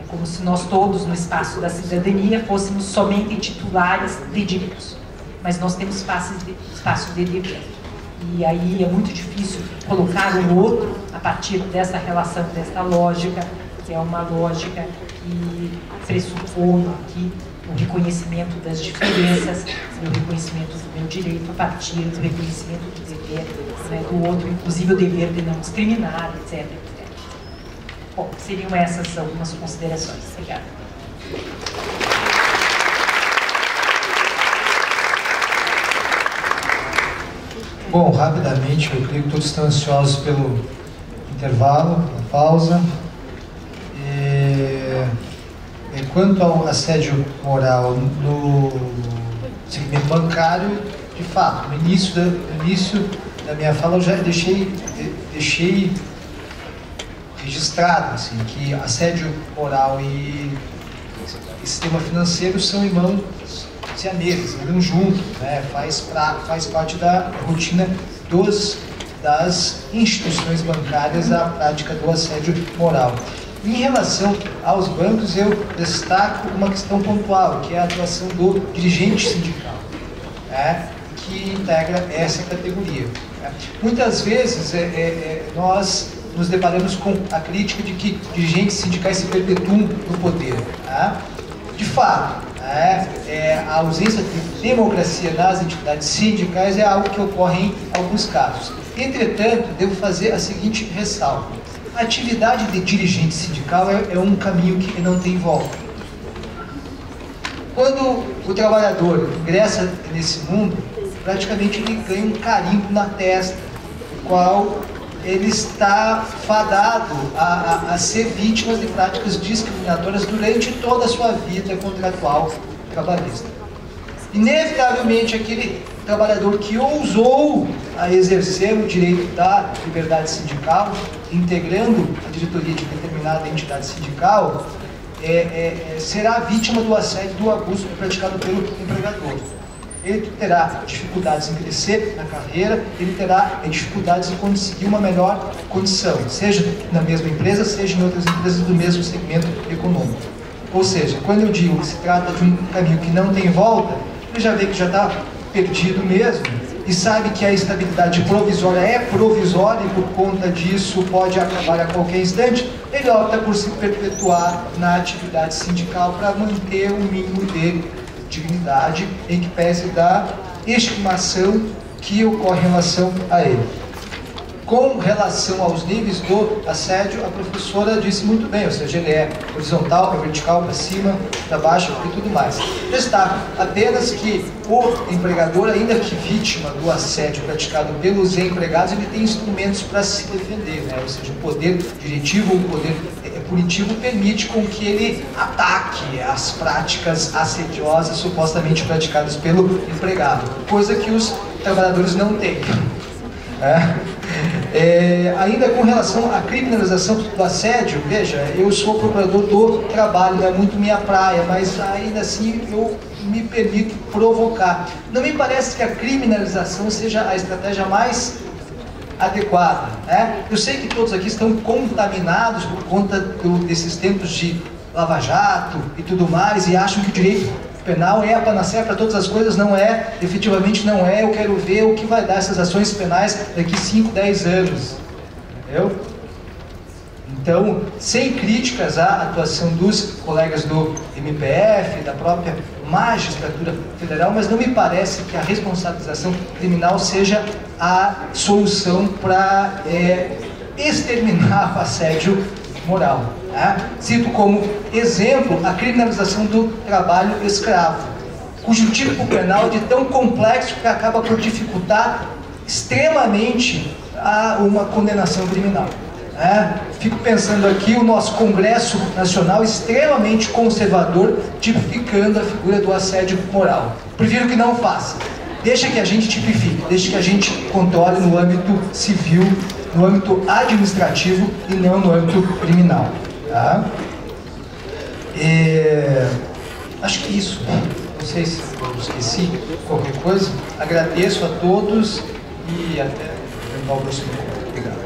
É como se nós todos, no espaço da cidadania, fôssemos somente titulares de direitos, mas nós temos espaço de dever. E aí é muito difícil colocar o outro a partir dessa relação, dessa lógica, que é uma lógica que pressupõe aqui o reconhecimento das diferenças, o reconhecimento do meu direito a partir do reconhecimento do dever, né, do outro, inclusive o dever de não discriminar, etc, etc. Bom, seriam essas algumas considerações. Obrigada. Bom, rapidamente, eu creio que todos estão ansiosos pelo intervalo, a pausa. Quanto ao assédio moral no segmento bancário, de fato, no início da minha fala eu já deixei registrado assim, que assédio moral e sistema financeiro são irmãos siameses, andam juntos, né? Faz parte da rotina das instituições bancárias a prática do assédio moral. Em relação aos bancos, eu destaco uma questão pontual, que é a atuação do dirigente sindical, né, que integra essa categoria. Né. Muitas vezes nós nos deparamos com a crítica de que dirigentes sindicais se perpetuam no poder. Né. De fato, a ausência de democracia nas entidades sindicais é algo que ocorre em alguns casos. Entretanto, devo fazer a seguinte ressalva. A atividade de dirigente sindical é um caminho que não tem volta. Quando o trabalhador ingressa nesse mundo, praticamente ele ganha um carimbo na testa, o qual ele está fadado a ser vítima de práticas discriminatórias durante toda a sua vida contratual trabalhista. inevitavelmente aquele trabalhador que ousou a exercer o direito da liberdade sindical, integrando a diretoria de determinada entidade sindical, será vítima do assédio, do abuso praticado pelo empregador. Ele terá dificuldades em crescer na carreira, ele terá dificuldades em conseguir uma melhor condição, seja na mesma empresa, seja em outras empresas do mesmo segmento econômico. Ou seja, quando eu digo que se trata de um caminho que não tem volta, ele já vê que já está perdido mesmo, e sabe que a estabilidade provisória é provisória e por conta disso pode acabar a qualquer instante, ele opta por se perpetuar na atividade sindical para manter o mínimo de dignidade em que pese da estimação que ocorre em relação a ele. Com relação aos níveis do assédio, a professora disse muito bem, ou seja, ele é horizontal, para vertical, para cima, para baixo e tudo mais. Destaco apenas que o empregador, ainda que vítima do assédio praticado pelos empregados, ele tem instrumentos para se defender, né? Ou seja, o poder diretivo, o poder punitivo permite com que ele ataque as práticas assediosas supostamente praticadas pelo empregado, coisa que os trabalhadores não têm. Ainda com relação à criminalização do assédio, veja, eu sou procurador do trabalho, não é muito minha praia, mas ainda assim eu me permito provocar. Não me parece que a criminalização seja a estratégia mais adequada, né? Eu sei que todos aqui estão contaminados por conta desses tempos de lava-jato e tudo mais, e acham que o direito penal é a panaceia para todas as coisas. Não é, efetivamente não é. Eu quero ver o que vai dar essas ações penais daqui 5, 10 anos, entendeu? Então, sem críticas à atuação dos colegas do MPF, da própria magistratura federal, mas não me parece que a responsabilização criminal seja a solução para exterminar o assédio moral. Cito como exemplo a criminalização do trabalho escravo, cujo tipo penal é de tão complexo que acaba por dificultar extremamente uma condenação criminal. Fico pensando aqui o nosso Congresso Nacional extremamente conservador, tipificando a figura do assédio moral. Prefiro que não faça. Deixa que a gente tipifique, deixa que a gente controle no âmbito civil, no âmbito administrativo e não no âmbito criminal. Tá? Acho que isso. Não sei se eu esqueci qualquer coisa. Agradeço a todos e até o próximo. Obrigado.